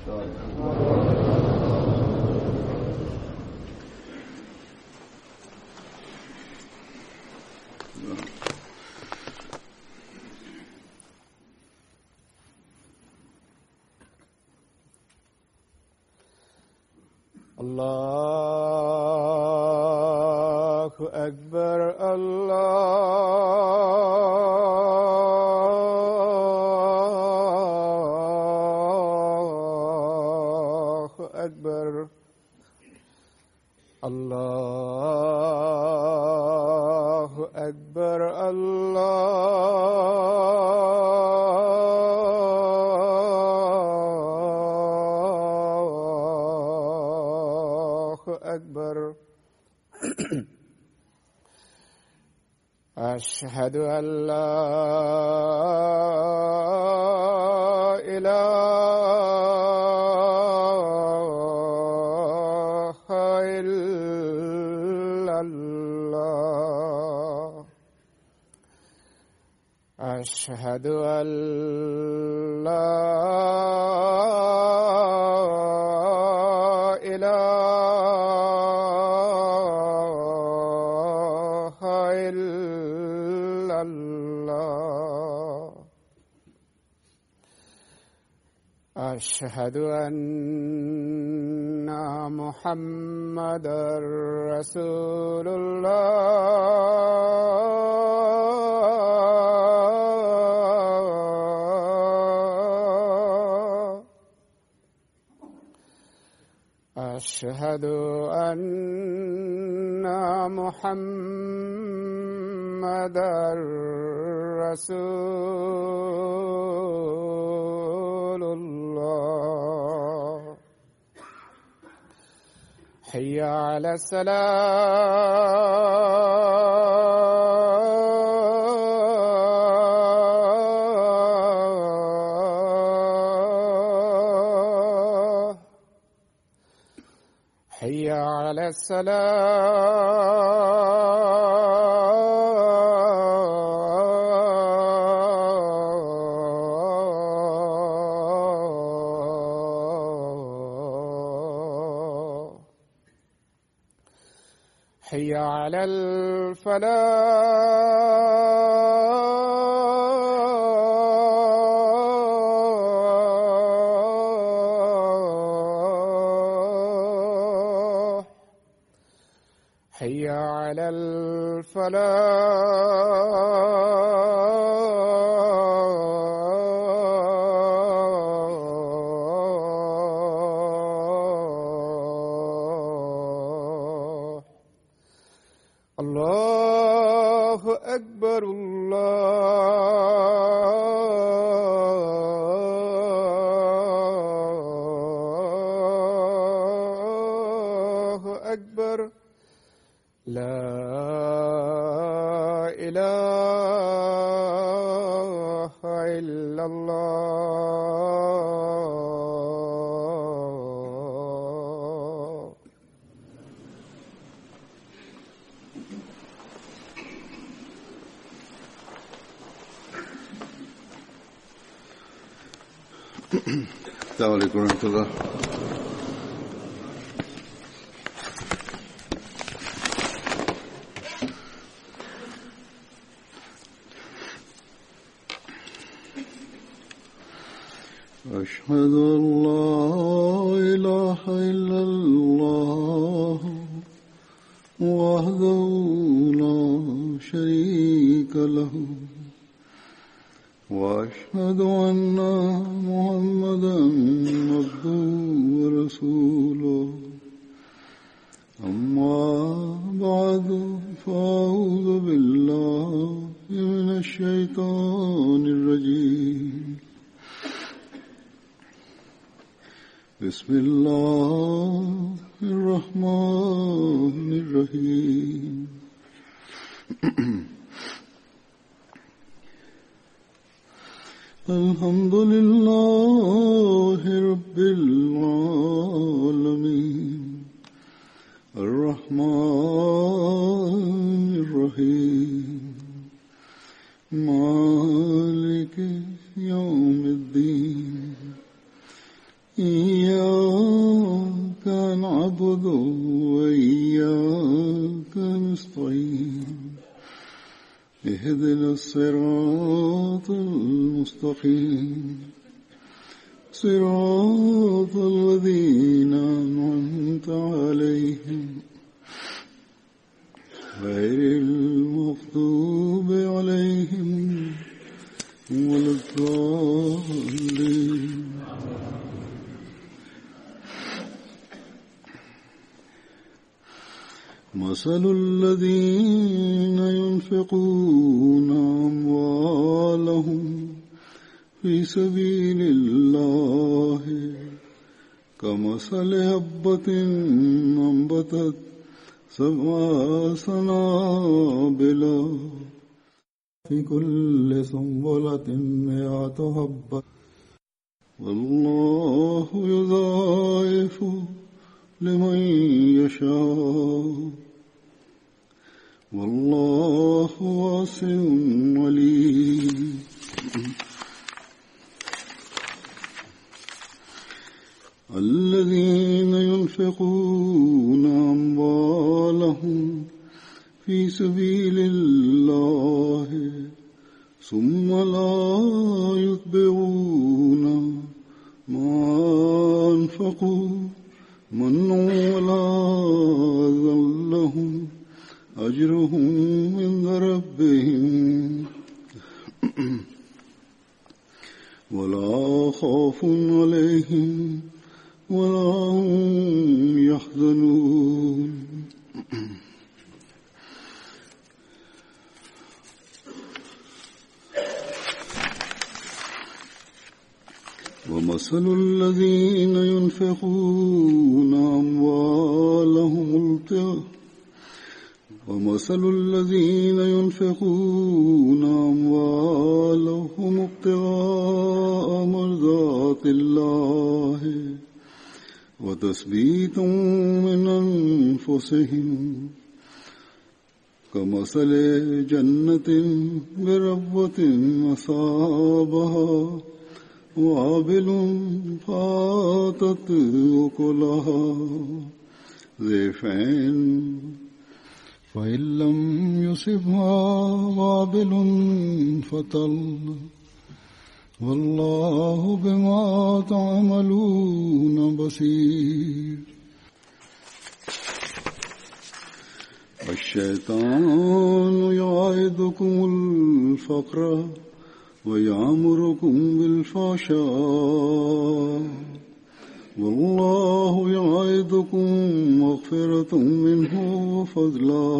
الله أكبر الله أكبر الله أكبر أكبر. أشهد أن لا إله إلا الله. أشهد أن لا أشهد أن محمدًا رسول الله. أشهد أن محمدًا رسول الله. حي على الصلاة. حي على الصلاة. حي على الفلاح. حي على الفلاح. الله أكبر الله أكبر. لا إله إلا الله. السلام عليكم ورحمة الله. أشهد أن لا إله إلا الله وحده لا شريك له وأشهد أن محمدًا عبده ورسوله. أما بعد فأعوذ بالله من الشيطان الرجيم. بسم الله الرحمن الرحيم. الحمد لله رب العالمين الرحمن الرحيم مالك يوم الدين. الصراط المستقيم صراط الذين أنعمت عليهم غير المغضوب عليهم ولا الضالين. مثل الذين ينفقون أموالهم في سبيل الله كمثل حبة أنبتت 7 سنابل في كل سنبلة 100 حبة والله يضاعف لمن يشاء والله واسع عليم. الذين ينفقون أموالهم في سبيل الله ثم لا يتبعون ما أنفقوا منا ولا أذى لهم أجرهم عند ربهم ولا خوف عليهم ولا هم يحزنون. ومثل الذين ينفقون أموالهم ابتغاء مرضات الله وتثبيتا من أنفسهم كمثل جنة بربوة أصابها وابل فآتت أكلها ضعفين فإن لم يصبها وابل فطل والله بما تعملون بصير. الشيطان يعدكم الفقر ويأمركم بالفحشاء والله يعدكم مغفرة منه وفضلا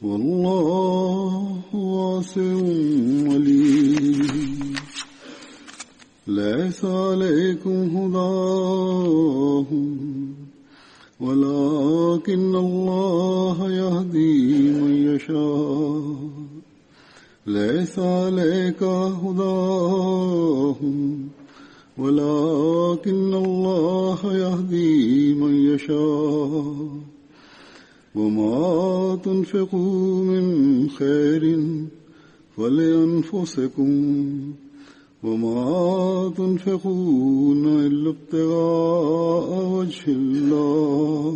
والله واسع عليم. ليس عليكم هداهم ولكن الله يهدي من يشاء. ليس عليك هداهم ولكن الله يهدي من يشاء. وما تنفقوا من خير فلأنفسكم وما تنفقون إلا ابتغاء وجه الله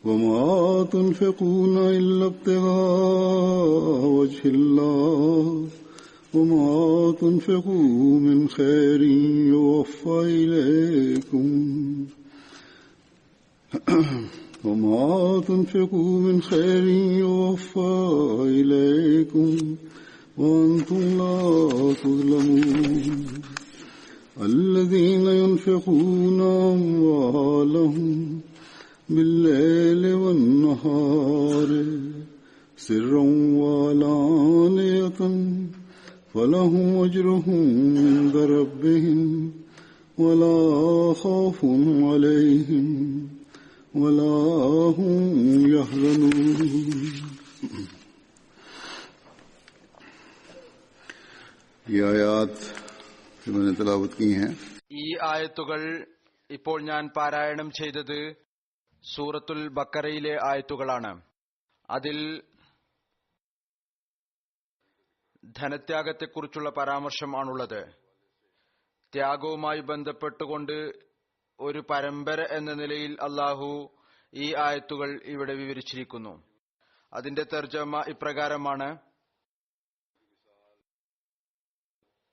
وما تنفقون إلا ابتغاء وجه الله وما تنفقوا من خير يوفى إليكم وما تنفقوا من خير يوفى إليكم وأنتم لا تظلمون. الذين ينفقون أموالهم بالليل والنهار سرا وعلانية فلهم أجرهم عند ربهم ولا خوف عليهم ولا هم يحزنون. ये आयत जो मैंने तिलावत की हैं ഈ ആയത്തുകൾ ഇപ്പോൾ ഞാൻ പാരായണം ചെയ്തത് സൂറത്തുൽ ബക്കറയിലെ ആയത്തുകളാണ്. അതിൽ ധനത്യാഗത്തെക്കുറിച്ചുള്ള പരാമർശമാണുള്ളത്. ത്യാഗവുമായി ബന്ധപ്പെട്ടുകൊണ്ട് ഒരു പരമ്പര എന്ന നിലയിൽ അല്ലാഹു ഈ ആയത്തുകൾ ഇവിടെ വിവരിച്ചിരിക്കുന്നു. അതിന്റെ തർജമ ഇപ്രകാരമാണ്: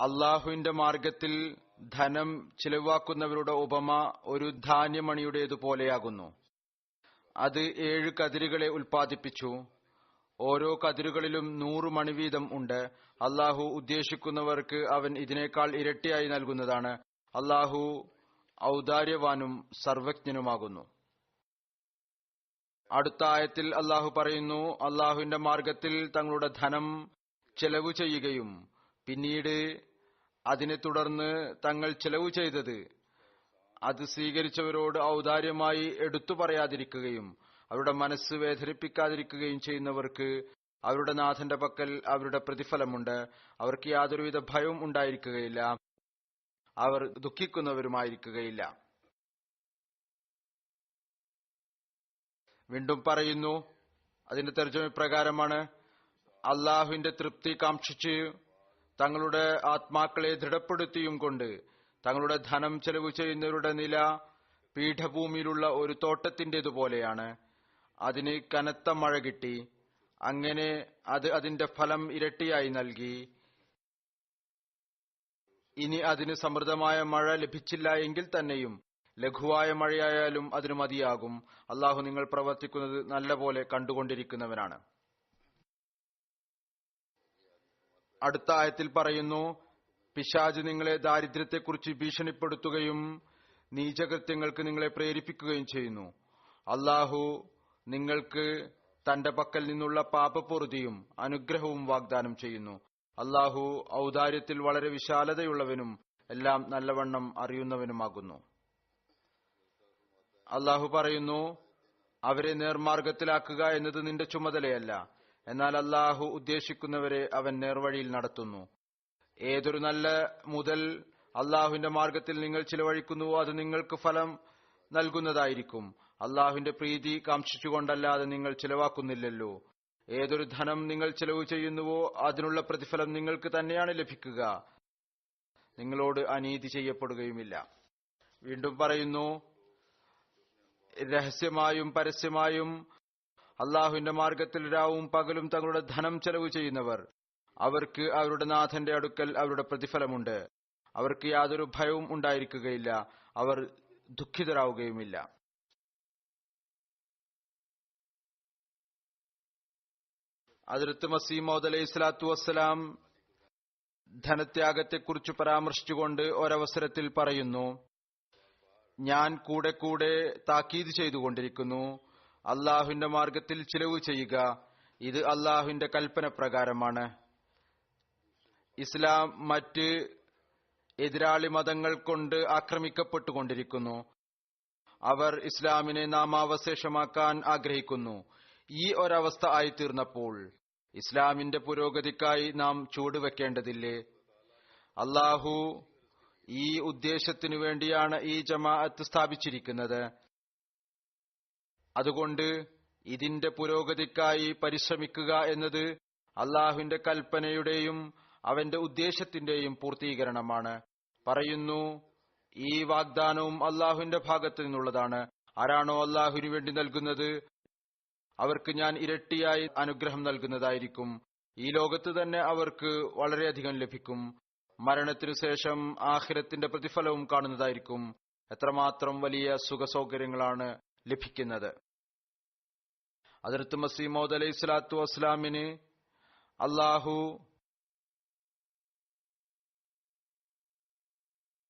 അള്ളാഹുവിന്റെ മാർഗത്തിൽ ധനം ചിലവാക്കുന്നവരുടെ ഉപമ ഒരു ധാന്യമണിയുടേതുപോലെയാകുന്നു. അത് 7 കതിരുകളെ ഉൽപ്പാദിപ്പിച്ചു. ഓരോ കതിരുകളിലും 100 മണി വീതം ഉണ്ട്. അള്ളാഹു ഉദ്ദേശിക്കുന്നവർക്ക് അവൻ ഇതിനേക്കാൾ ഇരട്ടിയായി നൽകുന്നതാണ്. അള്ളാഹു ഔദാര്യവാനും സർവജ്ഞനുമാകുന്നു. അടുത്ത ആയത്തിൽ അള്ളാഹു പറയുന്നു, അള്ളാഹുവിന്റെ മാർഗത്തിൽ തങ്ങളുടെ ധനം ചെലവ് ചെയ്യുകയും പിന്നീട് അതിനെ തുടർന്ന് തങ്ങൾ ചെലവ് ചെയ്തത് അത് സ്വീകരിച്ചവരോട് ഔദാര്യമായി എടുത്തു പറയാതിരിക്കുകയും അവരുടെ മനസ്സ് വേദനിപ്പിക്കാതിരിക്കുകയും ചെയ്യുന്നവർക്ക് അവരുടെ നാഥന്റെ പക്കൽ അവരുടെ പ്രതിഫലമുണ്ട്. അവർക്ക് യാതൊരുവിധ ഭയവും ഉണ്ടായിരിക്കുകയില്ല, അവർ ദുഃഖിക്കുന്നവരുമായിരിക്കുകയില്ല. വീണ്ടും പറയുന്നു, അതിന്റെ തർജ്ജമ പ്രകാരമാണ്: അള്ളാഹുവിന്റെ തൃപ്തി കാംക്ഷിച്ച് തങ്ങളുടെ ആത്മാക്കളെ ദൃഢപ്പെടുത്തിയും കൊണ്ട് തങ്ങളുടെ ധനം ചെലവ് ചെയ്യുന്നവരുടെ നില പീഠഭൂമിയിലുള്ള ഒരു തോട്ടത്തിന്റേതുപോലെയാണ്. അതിന് കനത്ത മഴ കിട്ടി, അങ്ങനെ അത് അതിന്റെ ഫലം ഇരട്ടിയായി നൽകി. ഇനി അതിന് സമൃദ്ധമായ മഴ ലഭിച്ചില്ല എങ്കിൽ തന്നെയും ലഘുവായ മഴയായാലും അതിന് മതിയാകും. അള്ളാഹു നിങ്ങൾ പ്രവർത്തിക്കുന്നത് നല്ലപോലെ കണ്ടുകൊണ്ടിരിക്കുന്നവനാണ്. അടുത്ത ആയത്തിൽ പറയുന്നു, പിശാച് നിങ്ങളെ ദാരിദ്ര്യത്തെക്കുറിച്ച് ഭീഷണിപ്പെടുത്തുകയും നീചകൃത്യങ്ങൾക്ക് നിങ്ങളെ പ്രേരിപ്പിക്കുകയും ചെയ്യുന്നു. അള്ളാഹു നിങ്ങൾക്ക് തന്റെ പക്കൽ നിന്നുള്ള പാപപൂർത്തിയും അനുഗ്രഹവും വാഗ്ദാനം ചെയ്യുന്നു. അള്ളാഹു ഔദാര്യത്തിൽ വളരെ വിശാലതയുള്ളവനും എല്ലാം നല്ലവണ്ണം അറിയുന്നവനുമാകുന്നു. അള്ളാഹു പറയുന്നു, അവരെ നേർമാർഗത്തിലാക്കുക എന്നത് നിന്റെ ചുമതലയല്ല, എന്നാൽ അള്ളാഹു ഉദ്ദേശിക്കുന്നവരെ അവൻ നേർവഴിയിൽ നടത്തുന്നു. ഏതൊരു നല്ല മുതൽ അള്ളാഹുവിന്റെ മാർഗത്തിൽ നിങ്ങൾ ചിലവഴിക്കുന്നുവോ അത് നിങ്ങൾക്ക് ഫലം നൽകുന്നതായിരിക്കും. അള്ളാഹുവിന്റെ പ്രീതി കാംക്ഷിച്ചുകൊണ്ടല്ലാതെ നിങ്ങൾ ചിലവാക്കുന്നില്ലല്ലോ. ഏതൊരു ധനം നിങ്ങൾ ചെലവ് ചെയ്യുന്നുവോ അതിനുള്ള പ്രതിഫലം നിങ്ങൾക്ക് തന്നെയാണ് ലഭിക്കുക. നിങ്ങളോട് അനീതി ചെയ്യപ്പെടുകയുമില്ല. വീണ്ടും പറയുന്നു, രഹസ്യമായും പരസ്യമായും അള്ളാഹുവിന്റെ മാർഗത്തിൽ രാവും പകലും തങ്ങളുടെ ധനം ചെലവ് ചെയ്യുന്നവർ അവർക്ക് അവരുടെ നാഥന്റെ അടുക്കൽ അവരുടെ പ്രതിഫലമുണ്ട്. അവർക്ക് യാതൊരു ഭയവും ഉണ്ടായിരിക്കുകയില്ല, അവർ ദുഃഖിതരാവുകയുമില്ല. ഹദ്റത്ത് മസീഹ് മൗഊദ് അലൈഹി സ്വലാത്തു വസ്സലാം ധനത്യാഗത്തെക്കുറിച്ച് പരാമർശിച്ചുകൊണ്ട് ഒരവസരത്തിൽ പറയുന്നു, ഞാൻ കൂടെ കൂടെ താക്കീത് ചെയ്തുകൊണ്ടിരിക്കുന്നു, അള്ളാഹുവിന്റെ മാർഗത്തിൽ ചിലവ് ചെയ്യുക. ഇത് അള്ളാഹുവിന്റെ കൽപ്പന പ്രകാരമാണ്. ഇസ്ലാം മറ്റ് എതിരാളി മതങ്ങൾ കൊണ്ട് ആക്രമിക്കപ്പെട്ടുകൊണ്ടിരിക്കുന്നു. അവർ ഇസ്ലാമിനെ നാമാവശേഷമാക്കാൻ ആഗ്രഹിക്കുന്നു. ഈ ഒരവസ്ഥ ആയിത്തീർന്നപ്പോൾ ഇസ്ലാമിന്റെ പുരോഗതിക്കായി നാം ചുവടുവെക്കേണ്ടതില്ലേ? അള്ളാഹു ഈ ഉദ്ദേശത്തിനു വേണ്ടിയാണ് ഈ ജമാഅത്ത് സ്ഥാപിച്ചിരിക്കുന്നത്. അതുകൊണ്ട് ഇതിന്റെ പുരോഗതിക്കായി പരിശ്രമിക്കുക എന്നത് അള്ളാഹുവിന്റെ കൽപ്പനയുടെയും അവന്റെ ഉദ്ദേശത്തിന്റെയും പൂർത്തീകരണമാണ്. പറയുന്നു, ഈ വാഗ്ദാനവും അള്ളാഹുവിന്റെ ഭാഗത്തു നിന്നുള്ളതാണ്. ആരാണോ അള്ളാഹുവിനു വേണ്ടി നൽകുന്നത് അവർക്ക് ഞാൻ ഇരട്ടിയായി അനുഗ്രഹം നൽകുന്നതായിരിക്കും. ഈ ലോകത്ത് തന്നെ അവർക്ക് വളരെയധികം ലഭിക്കും. മരണത്തിനു ശേഷം ആഖിറത്തിന്റെ പ്രതിഫലവും കാണുന്നതായിരിക്കും. എത്രമാത്രം വലിയ സുഖസൗകര്യങ്ങളാണ് ലഭിക്കുന്നത്. ഹദ്റത്ത് മസീഹ് മൗഊദ് അലൈഹി സ്വലാത്തു വസ്സലാമിന് അള്ളാഹു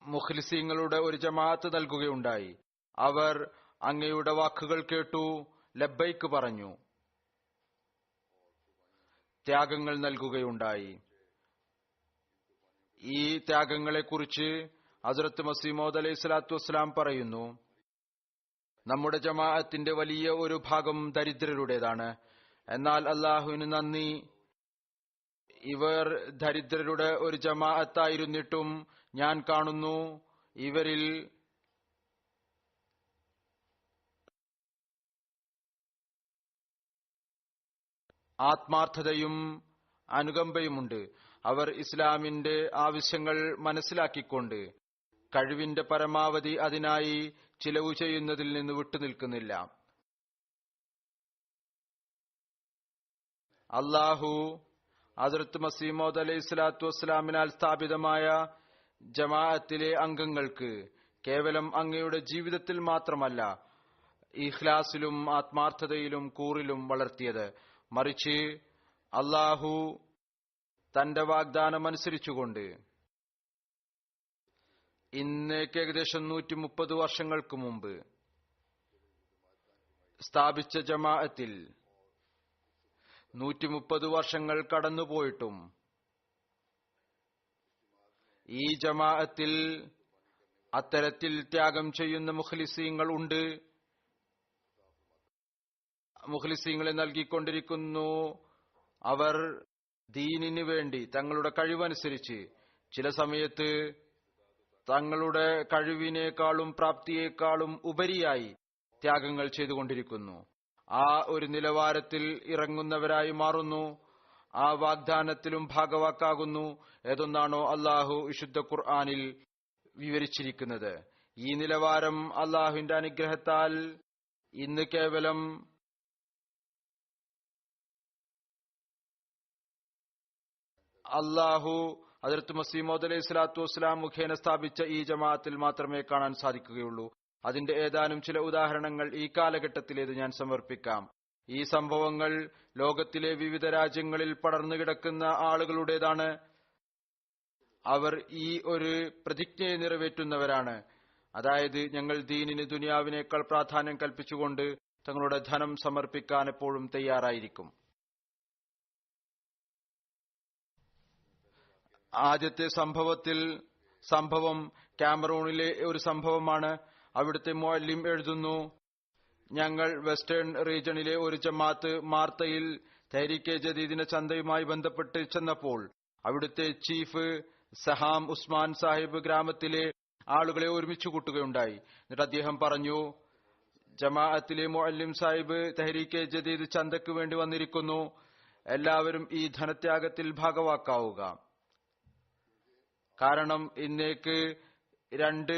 മുഖ്ലിസീങ്ങളുടെ ഒരു ജമാഅത്ത് നൽകുകയുണ്ടായി. അവർ അങ്ങയുടെ വാക്കുകൾ കേട്ടു ലബ്ബൈക്ക് പറഞ്ഞു ത്യാഗങ്ങൾ നൽകുകയുണ്ടായി. ഈ ത്യാഗങ്ങളെക്കുറിച്ച് ഹദ്റത്ത് മസീഹ് മൗഊദ് അലൈഹി സ്വലാത്തു വസ്സലാം പറയുന്നു, നമ്മുടെ ജമാഅത്തിന്റെ വലിയ ഒരു ഭാഗം ദരിദ്രരുടേതാണ്. എന്നാൽ അള്ളാഹുവിന് നന്ദി, ഇവർ ദരിദ്രരുടെ ഒരു ജമാഅത്തായിരുന്നിട്ടും ഞാൻ കാണുന്നു ഇവരിൽ ആത്മാർത്ഥതയും അനുകമ്പയുമുണ്ട്. അവർ ഇസ്ലാമിന്റെ ആവശ്യങ്ങൾ മനസ്സിലാക്കിക്കൊണ്ട് കഴിവിന്റെ പരമാവധി അതിനായി ചിലവ് ചെയ്യുന്നതിൽ നിന്ന് വിട്ടുനിൽക്കുന്നില്ല. അള്ളാഹു ഹദ്റത്ത് മസീഹ് മൗഊദ് അലൈഹി സ്വലാത്തു വസ്സലാമിനാൽ സ്ഥാപിതമായ ജമാഅത്തിലെ അംഗങ്ങൾക്ക് കേവലം അങ്ങയുടെ ജീവിതത്തിൽ മാത്രമല്ല ഇഖ്ലാസിലും ആത്മാർത്ഥതയിലും കൂറിലും വളർത്തിയത്, മറിച്ച് അള്ളാഹു തന്റെ വാഗ്ദാനം അനുസരിച്ചുകൊണ്ട് ഇന്നേക്ക് ഏകദേശം 130 വർഷങ്ങൾക്ക് മുമ്പ് സ്ഥാപിച്ച ജമാഅത്തിൽ 130 വർഷങ്ങൾ കടന്നുപോയിട്ടും ഈ ജമാഅത്തിൽ അത്തരത്തിൽ ത്യാഗം ചെയ്യുന്ന മുഖ്ലിസീങ്ങൾ ഉണ്ട്. മുഖ്ലിസീങ്ങളെ നൽകിക്കൊണ്ടിരിക്കുന്നു. അവർ ദീനിന് വേണ്ടി തങ്ങളുടെ കഴിവനുസരിച്ച് ചില സമയത്ത് തങ്ങളുടെ കഴിവിനേക്കാളും പ്രാപ്തിയേക്കാളും ഉപരിയായി ത്യാഗങ്ങൾ ചെയ്തുകൊണ്ടിരിക്കുന്നു. ആ ഒരു നിലവാരത്തിൽ ഇറങ്ങുന്നവരായി മാറുന്നു. ആ വാഗ്ദാനത്തിലും ഭാഗവാക്കാകുന്നു. ഏതൊന്നാണോ അള്ളാഹു വിശുദ്ധ ഖുർആനിൽ വിവരിച്ചിരിക്കുന്നത്. ഈ നിലവാരം അള്ളാഹുവിന്റെ അനുഗ്രഹത്താൽ ഇന്ന് കേവലം അള്ളാഹു ഹദ്റത്ത് മസീഹ് മൗഊദ് അലൈഹി സ്വലാത്തു വസ്സലാം മുഖേന സ്ഥാപിച്ച ഈ ജമാഅത്തിൽ മാത്രമേ കാണാൻ സാധിക്കുകയുള്ളൂ. അതിന്റെ ഏതാനും ചില ഉദാഹരണങ്ങൾ ഈ കാലഘട്ടത്തിലേത് ഞാൻ സമർപ്പിക്കാം. ഈ സംഭവങ്ങൾ ലോകത്തിലെ വിവിധ രാജ്യങ്ങളിൽ പടർന്നു കിടക്കുന്ന ആളുകളുടേതാണ്. അവർ ഈ ഒരു പ്രതിജ്ഞയെ നിറവേറ്റുന്നവരാണ്. അതായത്, ഞങ്ങൾ ദീനിന് ദുനിയാവിനേക്കാൾ പ്രാധാന്യം കൽപ്പിച്ചുകൊണ്ട് തങ്ങളുടെ ധനം സമർപ്പിക്കാൻ എപ്പോഴും തയ്യാറായിരിക്കും. ആദ്യത്തെ സംഭവം കാമറൂണിലെ ഒരു സംഭവമാണ്. അവിടുത്തെ മുഅല്ലിം എഴുതുന്നു, ഞങ്ങൾ വെസ്റ്റേൺ റീജണിലെ ഒരു ജമാഅത്ത് മാർത്തയിൽ തെഹ്രീക്കെ ജദീദിന്റെ ചന്തയുമായി ബന്ധപ്പെട്ട് ചെന്നപ്പോൾ അവിടുത്തെ ചീഫ് സഹാം ഉസ്മാൻ സാഹിബ് ഗ്രാമത്തിലെ ആളുകളെ ഒരുമിച്ച് കൂട്ടുകയുണ്ടായി. എന്നിട്ട് അദ്ദേഹം പറഞ്ഞു, ജമാഅത്തിലെ മുഅല്ലിം സാഹിബ് തെഹ്രീക്കെ ജദീദ് ചന്തയ്ക്ക് വേണ്ടി വന്നിരിക്കുന്നു. എല്ലാവരും ഈ ധനത്യാഗത്തിൽ ഭാഗവാക്കാവുക. കാരണം ഇന്നേക്ക് 2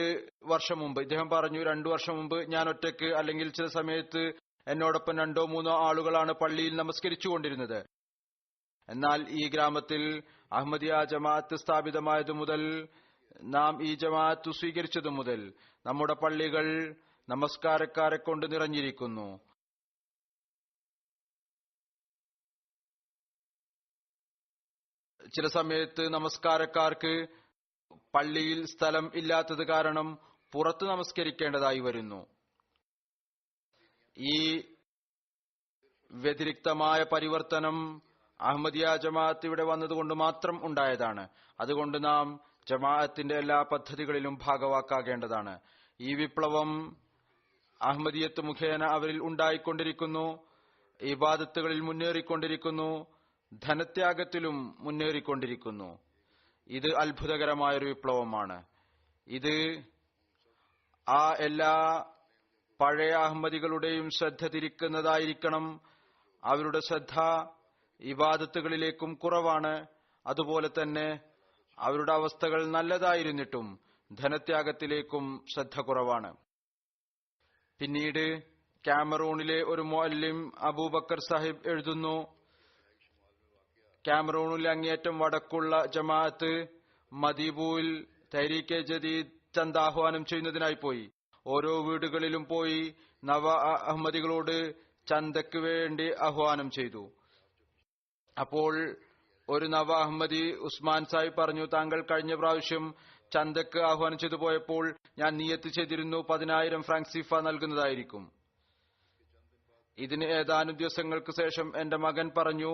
വർഷം മുമ്പ് ഇദ്ദേഹം പറഞ്ഞു, 2 വർഷം മുമ്പ് ഞാൻ ഒറ്റയ്ക്ക് അല്ലെങ്കിൽ ചില സമയത്ത് എന്നോടൊപ്പം 2-3 ആളുകളാണ് പള്ളിയിൽ നമസ്കരിച്ചുകൊണ്ടിരുന്നത്. എന്നാൽ ഈ ഗ്രാമത്തിൽ അഹമ്മദിയ ജമാഅത്ത് സ്ഥാപിതമായതു മുതൽ, നാം ഈ ജമാഅത്ത് സ്വീകരിച്ചതു മുതൽ നമ്മുടെ പള്ളികൾ നമസ്കാരക്കാരെ കൊണ്ട് നിറഞ്ഞിരിക്കുന്നു. ചില സമയത്ത് നമസ്കാരക്കാർക്ക് പള്ളിയിൽ സ്ഥലം ഇല്ലാത്തത് കാരണം പുറത്ത് നമസ്കരിക്കേണ്ടതായി വരുന്നു. ഈ വ്യതിരിക്തമായ പരിവർത്തനം അഹമ്മദിയ ജമാഅത്ത് ഇവിടെ വന്നതുകൊണ്ട് മാത്രം ഉണ്ടായതാണ്. അതുകൊണ്ട് നാം ജമാഅത്തിന്റെ എല്ലാ പദ്ധതികളിലും ഭാഗവാക്കാകേണ്ടതാണ്. ഈ വിപ്ലവം അഹമ്മദിയത്ത് മുഖേന അവരിൽ ഉണ്ടായിക്കൊണ്ടിരിക്കുന്നു. ഇബാദത്തുകളിൽ മുന്നേറിക്കൊണ്ടിരിക്കുന്നു. ധനത്യാഗത്തിലും മുന്നേറിക്കൊണ്ടിരിക്കുന്നു. ഇത് അത്ഭുതകരമായൊരു വിപ്ലവമാണ്. ഇത് ആ എല്ലാ പഴയ അഹമ്മദികളുടെയും ശ്രദ്ധ തിരിക്കുന്നതായിരിക്കണം. അവരുടെ ശ്രദ്ധ ഇബാദത്തുകളിലേക്കും കുറവാണ്. അതുപോലെ തന്നെ അവരുടെ അവസ്ഥകൾ നല്ലതായിരുന്നിട്ടും ധനത്യാഗത്തിലേക്കും ശ്രദ്ധ കുറവാണ്. പിന്നീട് കാമറൂണിലെ ഒരു മുഅല്ലിം അബൂബക്കർ സാഹിബ് എഴുതുന്നു, കാമറൂണിലെ അങ്ങേയറ്റം വടക്കുള്ള ജമാഅത്ത് മദീബൂൽ തെഹ്രീക്കെ ജദീദ് ചന്ത ആഹ്വാനം ചെയ്യുന്നതിനായി പോയി. ഓരോ വീടുകളിലും പോയി നവ അഹമ്മദികളോട് ചന്തയ്ക്ക് വേണ്ടി ആഹ്വാനം ചെയ്തു. അപ്പോൾ ഒരു നവ അഹമ്മദി ഉസ്മാൻ സാഹിബ് പറഞ്ഞു, താങ്കൾ കഴിഞ്ഞ പ്രാവശ്യം ചന്തയ്ക്ക് ആഹ്വാനം ചെയ്തു പോയപ്പോൾ ഞാൻ നിയത്ത് ചെയ്തിരുന്നു 10,000 ഫ്രാങ്ക് സിഫ നൽകുന്നതായിരിക്കും. ഇതിന് ഏതാനും ദിവസങ്ങൾക്ക് ശേഷം എന്റെ മകൻ പറഞ്ഞു,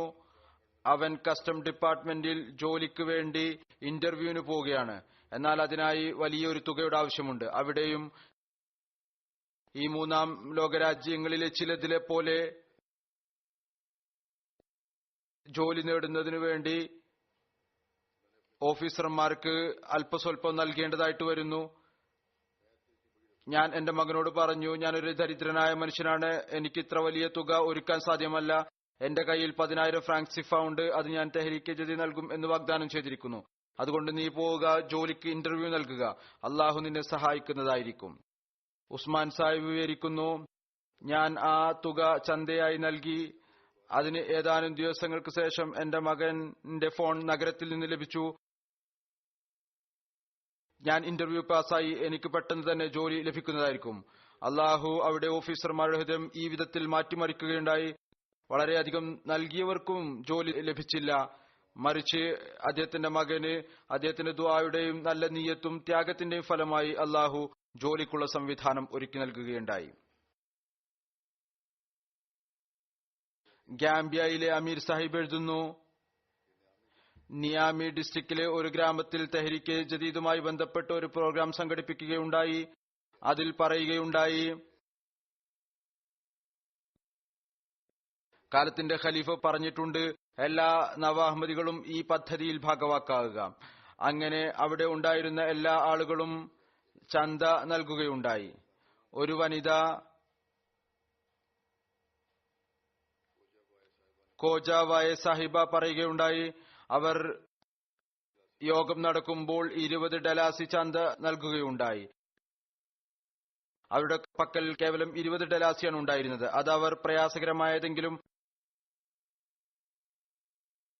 അവൻ കസ്റ്റം ഡിപ്പാർട്ട്മെന്റിൽ ജോലിക്ക് വേണ്ടി ഇന്റർവ്യൂവിന് പോവുകയാണ്. എന്നാൽ അതിനായി വലിയൊരു തുകയുടെ ആവശ്യമുണ്ട്. അവിടെയും ഈ 3-ാം ലോകരാജ്യങ്ങളിലെ ചിലതിലെ പോലെ ജോലി നേടുന്നതിനു വേണ്ടി ഓഫീസർമാർക്ക് അല്പസ്വല്പം നൽകേണ്ടതായിട്ട് വരുന്നു. ഞാൻ എന്റെ മകനോട് പറഞ്ഞു, ഞാനൊരു ദരിദ്രനായ മനുഷ്യനാണ്, എനിക്ക് ഇത്ര വലിയ തുക ഒരുക്കാൻ സാധ്യമല്ല. എന്റെ കയ്യിൽ 10,000 ഫ്രാങ്ക് സിഫ ഉണ്ട്, അത് ഞാൻ തെഹ്രീക്കെ ജദീദ് നൽകും എന്ന് വാഗ്ദാനം ചെയ്തിരിക്കുന്നു. അതുകൊണ്ട് നീ പോവുക, ജോലിക്ക് ഇന്റർവ്യൂ നൽകുക, അള്ളാഹു നിന്നെ സഹായിക്കുന്നതായിരിക്കും. ഉസ്മാൻ സാഹിബ് വിവരിക്കുന്നു, ഞാൻ ആ തുക ചന്തയായി നൽകി. അതിന് ഏതാനും ദിവസങ്ങൾക്ക് ശേഷം എന്റെ മകന്റെ ഫോൺ നഗരത്തിൽ നിന്ന് ലഭിച്ചു. ഞാൻ ഇന്റർവ്യൂ പാസ്സായി, എനിക്ക് പെട്ടെന്ന് തന്നെ ജോലി ലഭിക്കുന്നതായിരിക്കും. അള്ളാഹു അവിടെ ഓഫീസർമാരുടെ ഹൃദയം ഈ വിധത്തിൽ മാറ്റിമറിക്കുകയുണ്ടായി. വളരെയധികം നൽകിയവർക്കും ജോലി ലഭിച്ചില്ല. മറിച്ച് അദ്ദേഹത്തിന്റെ മകന് അദ്ദേഹത്തിന്റെ ദുആയുടെയും നല്ല നിയ്യത്തും ത്യാഗത്തിന്റെയും ഫലമായി അള്ളാഹു ജോലിക്കുള്ള സംവിധാനം ഒരുക്കി നൽകുകയുണ്ടായി. ഗാംബിയയിലെ അമീർ സാഹിബ് എഴുതുന്നു, നിയാമി ഡിസ്ട്രിക്റ്റിലെ ഒരു ഗ്രാമത്തിൽ തെഹ്രീക്കെ ജദീദുമായി ബന്ധപ്പെട്ട് ഒരു പ്രോഗ്രാം സംഘടിപ്പിക്കുകയുണ്ടായി. അതിൽ പറയുകയുണ്ടായി, കാലത്തിന്റെ ഖലീഫ പറഞ്ഞിട്ടുണ്ട്, എല്ലാ നവ അഹമ്മദികളും ഈ പദ്ധതിയിൽ ഭാഗവാക്കാകുക. അങ്ങനെ അവിടെ ഉണ്ടായിരുന്ന എല്ലാ ആളുകളും ചന്ത നൽകുകയുണ്ടായി. ഒരു വനിത കോജാവായ സാഹിബ പറയുകയുണ്ടായി, അവർ യോഗം നടക്കുമ്പോൾ 20 ഡലാസി ചന്ത നൽകുകയുണ്ടായി. അവരുടെ പക്കൽ കേവലം 20 ഡലാസിയാണ് ഉണ്ടായിരുന്നത്. അത് അവർ പ്രയാസകരമായതെങ്കിലും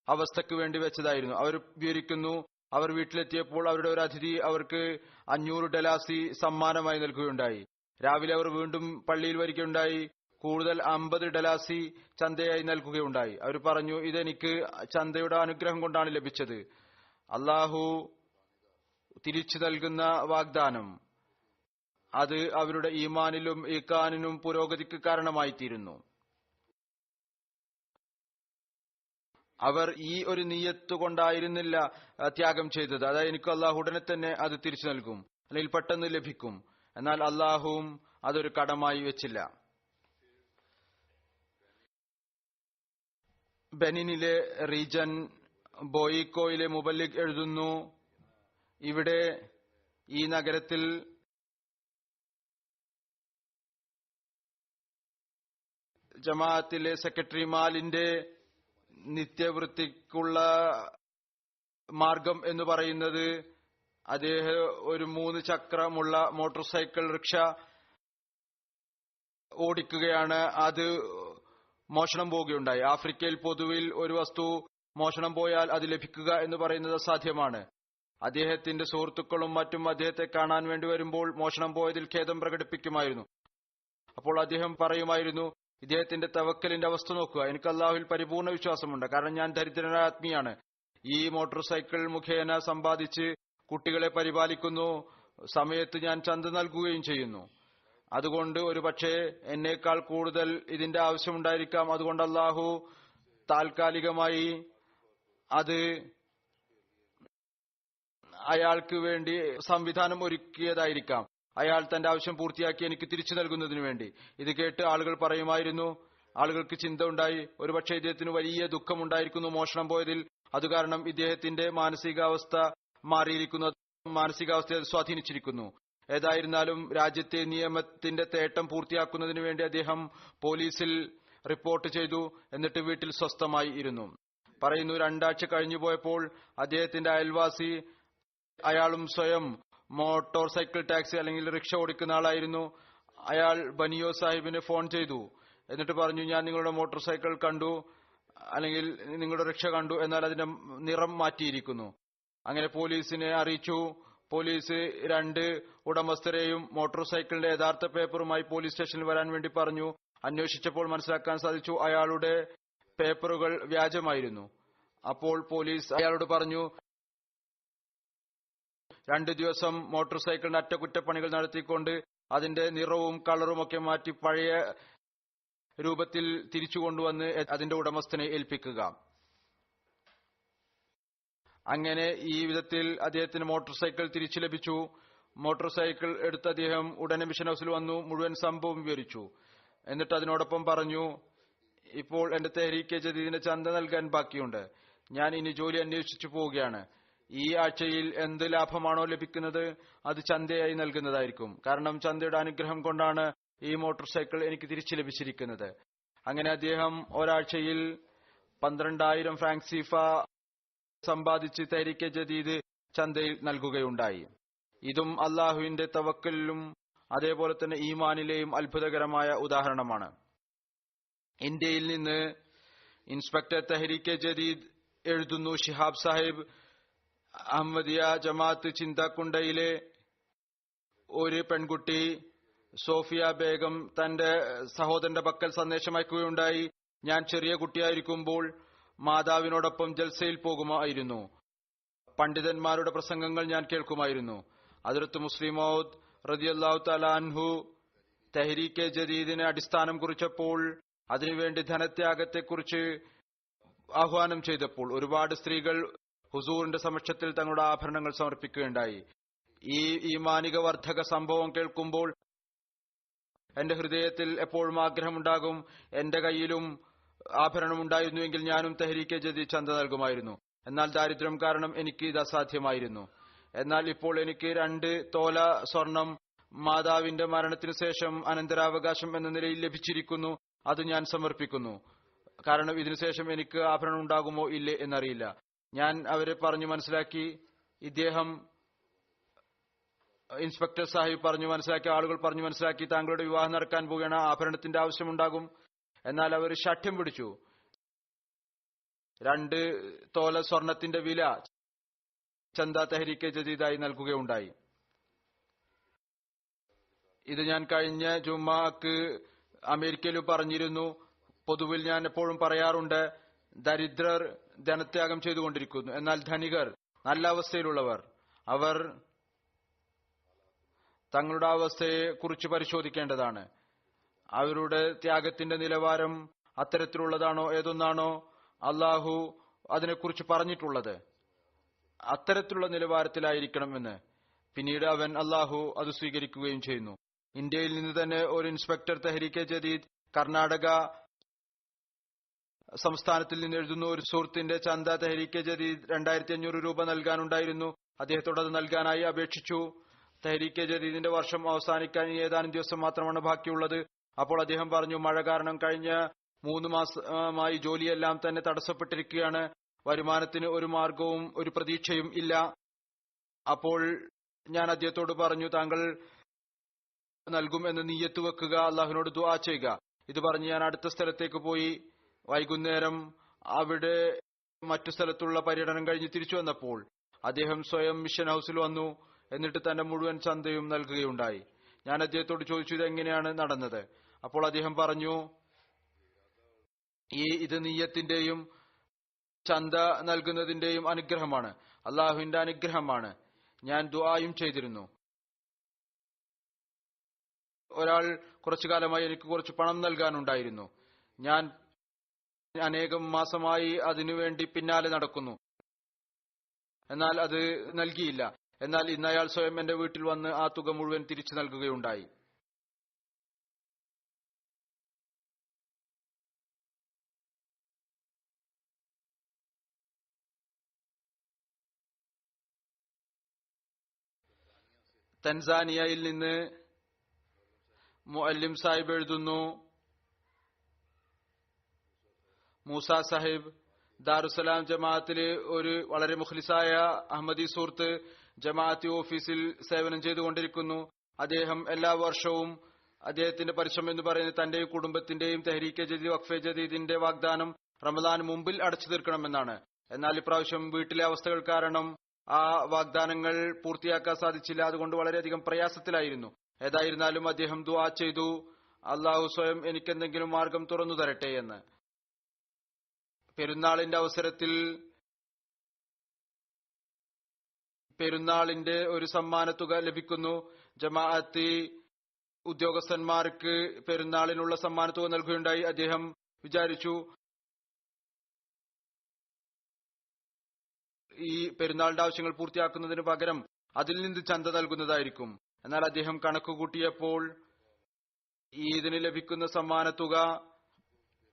അവസ്ഥയ്ക്ക് വേണ്ടി വെച്ചതായിരുന്നു. അവർ വിവരിക്കുന്നു, അവർ വീട്ടിലെത്തിയപ്പോൾ അവരുടെ ഒരു അതിഥി അവർക്ക് 500 ഡലാസി സമ്മാനമായി നൽകുകയുണ്ടായി. രാവിലെ അവർ വീണ്ടും പള്ളിയിൽ വരികയുണ്ടായി. കൂടുതൽ 50 ഡലാസി ചന്തയായി നൽകുകയുണ്ടായി. അവർ പറഞ്ഞു, ഇതെനിക്ക് ചന്തയുടെ അനുഗ്രഹം കൊണ്ടാണ് ലഭിച്ചത്. അള്ളാഹു തിരിച്ചു നൽകുന്ന വാഗ്ദാനം അത് അവരുടെ ഈമാനിലും ഈക്കാനിനും പുരോഗതിക്ക് കാരണമായിത്തീരുന്നു. അവർ ഈ ഒരു നിയ്യത്ത് കൊണ്ടായിരുന്നില്ല ത്യാഗം ചെയ്തത്, അതായത് എനിക്ക് അള്ളാഹു ഉടനെ തന്നെ അത് തിരിച്ചു നൽകും, അല്ലെങ്കിൽ പെട്ടെന്ന് ലഭിക്കും. എന്നാൽ അള്ളാഹുവും അതൊരു കടമായി വെച്ചില്ല. ബെനിനിലെ റീജൻ ബോയിക്കോയിലെ മുബല്ലിഗ് എഴുതുന്നു, ഇവിടെ ഈ നഗരത്തിൽ ജമാഅത്തിലെ സെക്രട്ടറി മാലിന്റെ നിത്യവൃത്തിക്കുള്ള മാർഗം എന്ന് പറയുന്നത് അദ്ദേഹം ഒരു 3 ചക്രമുള്ള മോട്ടോർ സൈക്കിൾ റിക്ഷ ഓടിക്കുകയാണ്. അത് മോഷണം പോവുകയുണ്ടായി. ആഫ്രിക്കയിൽ പൊതുവിൽ ഒരു വസ്തു മോഷണം പോയാൽ അത് ലഭിക്കുക എന്ന് പറയുന്നത് അസാധ്യമാണ്. അദ്ദേഹത്തിന്റെ സുഹൃത്തുക്കളും മറ്റും അദ്ദേഹത്തെ കാണാൻ വേണ്ടി വരുമ്പോൾ മോഷണം പോയതിൽ ഖേദം പ്രകടിപ്പിക്കുമായിരുന്നു. അപ്പോൾ അദ്ദേഹം പറയുമായിരുന്നു, ഇദ്ദേഹത്തിന്റെ തവക്കലിന്റെ അവസ്ഥ നോക്കുക, എനിക്ക് അള്ളാഹുവിൽ പരിപൂർണ്ണ വിശ്വാസമുണ്ട്, കാരണം ഞാൻ ദരിദ്രനായ ആത്മീയാണ്. ഈ മോട്ടോർ സൈക്കിൾ മുഖേന സമ്പാദിച്ച് കുട്ടികളെ പരിപാലിക്കുന്നു, സമയത്ത് ഞാൻ ചന്ത നൽകുകയും ചെയ്യുന്നു. അതുകൊണ്ട് ഒരു പക്ഷേ എന്നേക്കാൾ കൂടുതൽ ഇതിന്റെ ആവശ്യമുണ്ടായിരിക്കാം. അതുകൊണ്ട് അള്ളാഹു താൽക്കാലികമായി അത് അയാൾക്ക് വേണ്ടി സംവിധാനം ഒരുക്കിയതായിരിക്കാം. അയാൾ തന്റെ ആവശ്യം പൂർത്തിയാക്കി എനിക്ക് തിരിച്ചു നൽകുന്നതിനു വേണ്ടി. ഇത് കേട്ട് ആളുകൾ പറയുമായിരുന്നു, ആളുകൾക്ക് ചിന്ത ഉണ്ടായി, ഒരുപക്ഷെ ഇദ്ദേഹത്തിന് വലിയ ദുഃഖമുണ്ടായിരിക്കുന്നു മോഷണം പോയതിൽ. അതുകാരണം ഇദ്ദേഹത്തിന്റെ മാനസികാവസ്ഥ മാറിയിരിക്കുന്നു, മാനസികാവസ്ഥയെ സ്വാധീനിച്ചിരിക്കുന്നു. ഏതായിരുന്നാലും രാജ്യത്തെ നിയമത്തിന്റെ തേട്ടം പൂർത്തിയാക്കുന്നതിനു വേണ്ടി അദ്ദേഹം പോലീസിൽ റിപ്പോർട്ട് ചെയ്തു. എന്നിട്ട് വീട്ടിൽ സ്വസ്ഥമായി ഇരുന്നു. പറയുന്നു, 2 ആഴ്ച കഴിഞ്ഞു പോയപ്പോൾ അദ്ദേഹത്തിന്റെ അയൽവാസി, അയാളും സ്വയം മോട്ടോർ സൈക്കിൾ ടാക്സി അല്ലെങ്കിൽ റിക്ഷ ഓടിക്കുന്ന ആളായിരുന്നു. അയാൾ ബനിയോ സാഹിബിന് ഫോൺ ചെയ്തു. എന്നിട്ട് പറഞ്ഞു, ഞാൻ നിങ്ങളുടെ മോട്ടോർ സൈക്കിൾ കണ്ടു, അല്ലെങ്കിൽ നിങ്ങളുടെ റിക്ഷ കണ്ടു, എന്നാൽ അതിന്റെ നിറം മാറ്റിയിരിക്കുന്നു. അങ്ങനെ പോലീസിനെ അറിയിച്ചു. പോലീസ് 2 ഉടമസ്ഥരെയും മോട്ടോർ സൈക്കിളിന്റെ യഥാർത്ഥ പേപ്പറുമായി പോലീസ് സ്റ്റേഷനിൽ വരാൻ വേണ്ടി പറഞ്ഞു. അന്വേഷിച്ചപ്പോൾ മനസ്സിലാക്കാൻ സാധിച്ചു, അയാളുടെ പേപ്പറുകൾ വ്യാജമായിരുന്നു. അപ്പോൾ പോലീസ് അയാളോട് പറഞ്ഞു, 2 ദിവസം മോട്ടോർ സൈക്കിളിന്റെ അറ്റകുറ്റപ്പണികൾ നടത്തിക്കൊണ്ട് അതിന്റെ നിറവും കളറും ഒക്കെ മാറ്റി പഴയ രൂപത്തിൽ തിരിച്ചു കൊണ്ടുവന്ന് അതിന്റെ ഉടമസ്ഥനെ ഏൽപ്പിക്കുക. അങ്ങനെ ഈ വിധത്തിൽ അദ്ദേഹത്തിന് മോട്ടോർ സൈക്കിൾ തിരിച്ചു ലഭിച്ചു. മോട്ടോർ സൈക്കിൾ എടുത്ത് അദ്ദേഹം ഉടനെ മിഷൻ ഹൌസിൽ വന്നു, മുഴുവൻ സംഭവം വിവരിച്ചു. എന്നിട്ട് അതിനോടൊപ്പം പറഞ്ഞു, ഇപ്പോൾ എന്റെ തെഹ്രീക്കെ ജദീദിന് ചന്ത നൽകാൻ ബാക്കിയുണ്ട്, ഞാൻ ഇനി ജോലി അന്വേഷിച്ചു പോവുകയാണ്. ഈ ആഴ്ചയിൽ എന്ത് ലാഭമാണോ ലഭിക്കുന്നത് അത് ചന്തയായി നൽകുന്നതായിരിക്കും, കാരണം ചന്തയുടെ അനുഗ്രഹം കൊണ്ടാണ് ഈ മോട്ടോർ സൈക്കിൾ എനിക്ക് തിരിച്ചു ലഭിച്ചിരിക്കുന്നത്. അങ്ങനെ അദ്ദേഹം ഒരാഴ്ചയിൽ 12,000 ഫ്രാങ്ക് സീഫ സമ്പാദിച്ച് തെഹ്രീക്കെ ജദീദ് ചന്തയിൽ നൽകുകയുണ്ടായി. ഇതും അള്ളാഹുവിന്റെ തവക്കലിലും അതേപോലെ തന്നെ ഈമാനിലെയും അത്ഭുതകരമായ ഉദാഹരണമാണ്. ഇന്ത്യയിൽ നിന്ന് ഇൻസ്പെക്ടർ തെഹരീക്കെ ജദീദ് എഴുതുന്നു, ഷിഹാബ് സാഹിബ് അഹമ്മദിയ ജമാഅത്ത് ചിന്തക്കുണ്ടയിലെ ഒരു പെൺകുട്ടി സോഫിയ ബേഗം തന്റെ സഹോദരന്റെ പക്കൽ സന്ദേശം അയക്കുകയുണ്ടായി. ഞാൻ ചെറിയ കുട്ടിയായിരിക്കുമ്പോൾ മാതാവിനോടൊപ്പം ജൽസയിൽ പോകുമായിരുന്നു. പണ്ഡിതന്മാരുടെ പ്രസംഗങ്ങൾ ഞാൻ കേൾക്കുമായിരുന്നു. ഹദ്റത്ത് മുസ്ലിം മൗദ് റളിയല്ലാഹു തആല അൻഹു തെഹരീക്കെ ജദീദിന് അടിസ്ഥാനം കുറിച്ചപ്പോൾ, അതിനുവേണ്ടി ധനത്യാഗത്തെക്കുറിച്ച് ആഹ്വാനം ചെയ്തപ്പോൾ ഒരുപാട് സ്ത്രീകൾ ഹുസൂറിന്റെ സമക്ഷത്തിൽ തങ്ങളുടെ ആഭരണങ്ങൾ സമർപ്പിക്കുകയുണ്ടായി. ഈ ഈമാനിക വർദ്ധക സംഭവം കേൾക്കുമ്പോൾ എന്റെ ഹൃദയത്തിൽ എപ്പോഴും ആഗ്രഹമുണ്ടാകും, എന്റെ കയ്യിലും ആഭരണം ഉണ്ടായിരുന്നുവെങ്കിൽ ഞാനും തെഹരീക്കെ ജദീദ് ചന്ത നൽകുമായിരുന്നു. എന്നാൽ ദാരിദ്ര്യം കാരണം എനിക്ക് ഇത് അസാധ്യമായിരുന്നു. എന്നാൽ ഇപ്പോൾ എനിക്ക് 2 തോല സ്വർണം മാതാവിന്റെ മരണത്തിനു ശേഷം അനന്തരാവകാശം എന്ന നിലയിൽ ലഭിച്ചിരിക്കുന്നു. അത് ഞാൻ സമർപ്പിക്കുന്നു. കാരണം ഇതിനുശേഷം എനിക്ക് ആഭരണം ഉണ്ടാകുമോ ഇല്ലേ എന്നറിയില്ല. ഞാൻ അവരെ പറഞ്ഞു മനസ്സിലാക്കി. ഇദ്ദേഹം ഇൻസ്പെക്ടർ സാഹിബ് പറഞ്ഞു മനസ്സിലാക്കി, ആളുകൾ പറഞ്ഞു മനസ്സിലാക്കി, താങ്കളുടെ വിവാഹം നടക്കാൻ പോവുകയാണ്, ആഭരണത്തിന്റെ ആവശ്യമുണ്ടാകും. എന്നാൽ അവർ ശഠ്യം പിടിച്ചു. 2 തോല സ്വർണത്തിന്റെ വില ചന്ദ തെഹരീക്കെ ജദീദായി നൽകുകയുണ്ടായി. ഇത് ഞാൻ കഴിഞ്ഞ ജുമാക്ക് അമേരിക്കയിലും പറഞ്ഞിരുന്നു. പൊതുവിൽ ഞാൻ എപ്പോഴും പറയാറുണ്ട്, ദരിദ്രർ ധനത്യാഗം ചെയ്തുകൊണ്ടിരിക്കുന്നു. എന്നാൽ ധനികർ, നല്ല അവസ്ഥയിലുള്ളവർ, അവർ തങ്ങളുടെ അവസ്ഥയെ കുറിച്ച് പരിശോധിക്കേണ്ടതാണ്. അവരുടെ ത്യാഗത്തിന്റെ നിലവാരം അത്തരത്തിലുള്ളതാണോ, ഏതൊന്നാണോ അള്ളാഹു അതിനെക്കുറിച്ച് പറഞ്ഞിട്ടുള്ളത്, അത്തരത്തിലുള്ള നിലവാരത്തിലായിരിക്കണമെന്ന്. പിന്നീട് അള്ളാഹു അത് സ്വീകരിക്കുകയും ചെയ്യുന്നു. ഇന്ത്യയിൽ നിന്ന് തന്നെ ഒരു ഇൻസ്പെക്ടർ തെഹരീക്കെ ജദീദ് കർണാടക സംസ്ഥാനത്തിൽ നിന്ന് എഴുതുന്നു, ഒരു സുഹൃത്തിന്റെ ചന്ത തെഹരീക്കെ ജദീദ് 2500 രൂപ നൽകാനുണ്ടായിരുന്നു. അദ്ദേഹത്തോട് അത് നൽകാനായി അപേക്ഷിച്ചു. തെഹരീക്കെ ജദീദിന്റെ വർഷം അവസാനിക്കാൻ ഏതാനും ദിവസം മാത്രമാണ് ബാക്കിയുള്ളത്. അപ്പോൾ അദ്ദേഹം പറഞ്ഞു, മഴ കാരണം കഴിഞ്ഞ 3 മാസമായി ജോലിയെല്ലാം തന്നെ തടസ്സപ്പെട്ടിരിക്കുകയാണ്. വരുമാനത്തിന് ഒരു മാർഗവും ഒരു പ്രതീക്ഷയും ഇല്ല. അപ്പോൾ ഞാൻ അദ്ദേഹത്തോട് പറഞ്ഞു, താങ്കൾ നൽകും എന്ന് നിയ്യത്ത് വെക്കുക, അള്ളാഹുവിനോട് ദുആ ചെയ്യുക. ഇത് പറഞ്ഞ് ഞാൻ അടുത്ത സ്ഥലത്തേക്ക് പോയി. വൈകുന്നേരം അവിടെ മറ്റു സ്ഥലത്തുള്ള പര്യടനം കഴിഞ്ഞ് തിരിച്ചു വന്നപ്പോൾ അദ്ദേഹം സ്വയം മിഷൻ ഹൌസിൽ വന്നു. എന്നിട്ട് തന്റെ മുഴുവൻ ചന്തയും നൽകുകയുണ്ടായി. ഞാൻ അദ്ദേഹത്തോട് ചോദിച്ചു, ഇതെങ്ങനെയാണ് നടന്നത്? അപ്പോൾ അദ്ദേഹം പറഞ്ഞു, ഇത് നിയ്യത്തിന്റെയും ചന്ത നൽകുന്നതിന്റെയും അനുഗ്രഹമാണ്, അള്ളാഹുവിന്റെ അനുഗ്രഹമാണ്. ഞാൻ ദുആയും ചെയ്തിരുന്നു. ഒരാൾ കുറച്ചു കാലമായി എനിക്ക് കുറച്ച് പണം നൽകാനുണ്ടായിരുന്നു. ഞാൻ അനേകം മാസമായി അതിനുവേണ്ടി പിന്നാലെ നടക്കുന്നു, എന്നാൽ അത് നൽകിയില്ല. എന്നാൽ ഇന്ന് അയാൾ സ്വയം എന്റെ വീട്ടിൽ വന്ന് ആ തുക മുഴുവൻ തിരിച്ചു നൽകുകയുണ്ടായി. തൻസാനിയയിൽ നിന്ന് മുഅല്ലിം സാഹിബ് എഴുതുന്നു, മൂസ സാഹിബ് ദാറുസലാം ജമാഅത്തിലെ ഒരു വളരെ മുഖ്ലിസായ അഹമ്മദി സുഹൃത്ത് ജമാഅത്തി ഓഫീസിൽ സേവനം ചെയ്തുകൊണ്ടിരിക്കുന്നു. അദ്ദേഹം എല്ലാ വർഷവും അദ്ദേഹത്തിന്റെ പരിശ്രമം എന്ന് പറയുന്നത് തന്റെയും കുടുംബത്തിന്റെയും തെഹരീക്കെ ജദീദ് വഖഫെ ജദീദിന്റെ വാഗ്ദാനം റമദാൻ മുമ്പിൽ അടച്ചു തീർക്കണമെന്നാണ്. എന്നാൽ ഇപ്രാവശ്യം വീട്ടിലെ അവസ്ഥകൾ കാരണം ആ വാഗ്ദാനങ്ങൾ പൂർത്തിയാക്കാൻ സാധിച്ചില്ല. അതുകൊണ്ട് വളരെയധികം പ്രയാസത്തിലായിരുന്നു. ഏതായിരുന്നാലും അദ്ദേഹം ദുആ ചെയ്തു, അള്ളാഹു സ്വയം എനിക്കെന്തെങ്കിലും മാർഗം തുറന്നു തരട്ടെ എന്ന്. പെരുന്നാളിന്റെ അവസരത്തിൽ പെരുന്നാളിന്റെ ഒരു സമ്മാനത്തുക ലഭിക്കുന്നു. ജമാഅത്തി ഉദ്യോഗസ്ഥന്മാർക്ക് പെരുന്നാളിനുള്ള സമ്മാനത്തുക നൽകുകയുണ്ടായി. അദ്ദേഹം വിചാരിച്ചു ഈ പെരുന്നാളിന്റെ ആവശ്യങ്ങൾ പൂർത്തിയാക്കുന്നതിന് പകരം അതിൽ നിന്ന് ചന്ത നൽകുന്നതായിരിക്കും. എന്നാൽ അദ്ദേഹം കണക്ക് കൂട്ടിയപ്പോൾ ഇതിന് ലഭിക്കുന്ന സമ്മാനത്തുക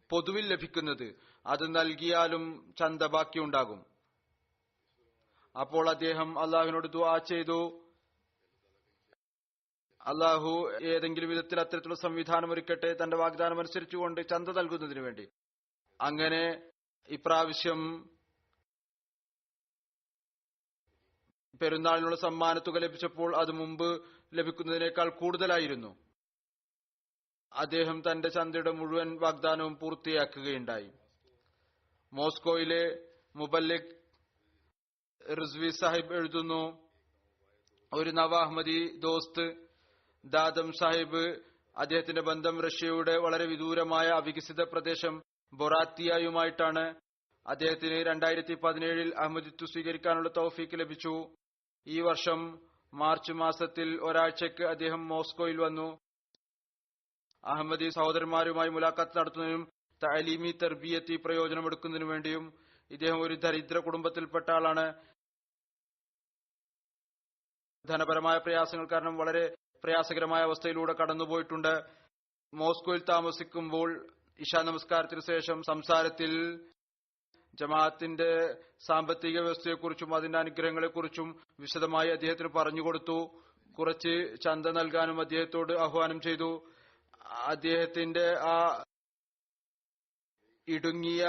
പൊതുവിൽ ലഭിക്കുന്നത്, അത് നൽകിയാലും ചന്ത ബാക്കിയുണ്ടാകും. അപ്പോൾ അദ്ദേഹം അള്ളാഹുവിനോട് ദുആ ചെയ്തു, അള്ളാഹു ഏതെങ്കിലും വിധത്തിൽ അത്തരത്തിലുള്ള സംവിധാനം ഒരുക്കട്ടെ, തന്റെ വാഗ്ദാനം അനുസരിച്ചുകൊണ്ട് ചന്ത നൽകുന്നതിന് വേണ്ടി. അങ്ങനെ ഇപ്രാവശ്യം പെരുന്നാളിനുള്ള സമ്മാനത്തുക ലഭിച്ചപ്പോൾ അത് മുമ്പ് ലഭിക്കുന്നതിനേക്കാൾ കൂടുതലായിരുന്നു. അദ്ദേഹം തന്റെ ചന്തയുടെ മുഴുവൻ വാഗ്ദാനവും പൂർത്തിയാക്കുകയുണ്ടായി. മോസ്കോയിലെ മുബല്ലിഗ് റിസ്വി സാഹിബ് എഴുതുന്നു, ഒരു നവ അഹമ്മദി ദോസ്ത് ദാദം സാഹിബ്, അദ്ദേഹത്തിന്റെ ബന്ധം റഷ്യയുടെ വളരെ വിദൂരമായ അവികസിത പ്രദേശം ബൊറാത്തിയയുമായിട്ടാണ്. അദ്ദേഹത്തിന് 2017 അഹമ്മദിത്വ സ്വീകരിക്കാനുള്ള തൗഫീക്ക് ലഭിച്ചു. ഈ വർഷം മാർച്ച് മാസത്തിൽ ഒരാഴ്ചയ്ക്ക് അദ്ദേഹം മോസ്കോയിൽ വന്നു. അഹമ്മദി സഹോദരന്മാരുമായി മുലാഖാത്ത് നടത്തുന്നതിനും തഅലീമി തർബിയത്തി പ്രയോജനമെടുക്കുന്നതിനു വേണ്ടിയും. ഇദ്ദേഹം ഒരു ദരിദ്ര കുടുംബത്തിൽപ്പെട്ട ആളാണ്. ധനപരമായ പ്രയാസങ്ങൾ കാരണം വളരെ പ്രയാസകരമായ അവസ്ഥയിലൂടെ കടന്നുപോയിട്ടുണ്ട്. മോസ്കോയിൽ താമസിക്കുമ്പോൾ ഇശാ നമസ്കാരത്തിന് ശേഷം സംസാരത്തിൽ ജമാഅത്തിന്റെ സാമ്പത്തിക വ്യവസ്ഥയെക്കുറിച്ചും അതിന്റെ അനുഗ്രഹങ്ങളെക്കുറിച്ചും വിശദമായി അദ്ദേഹത്തിന് പറഞ്ഞുകൊടുത്തു. കുറച്ച് ചന്ത നൽകാനും അദ്ദേഹത്തോട് ആഹ്വാനം ചെയ്തു. അദ്ദേഹത്തിന്റെ ആ ഇടുങ്ങിയ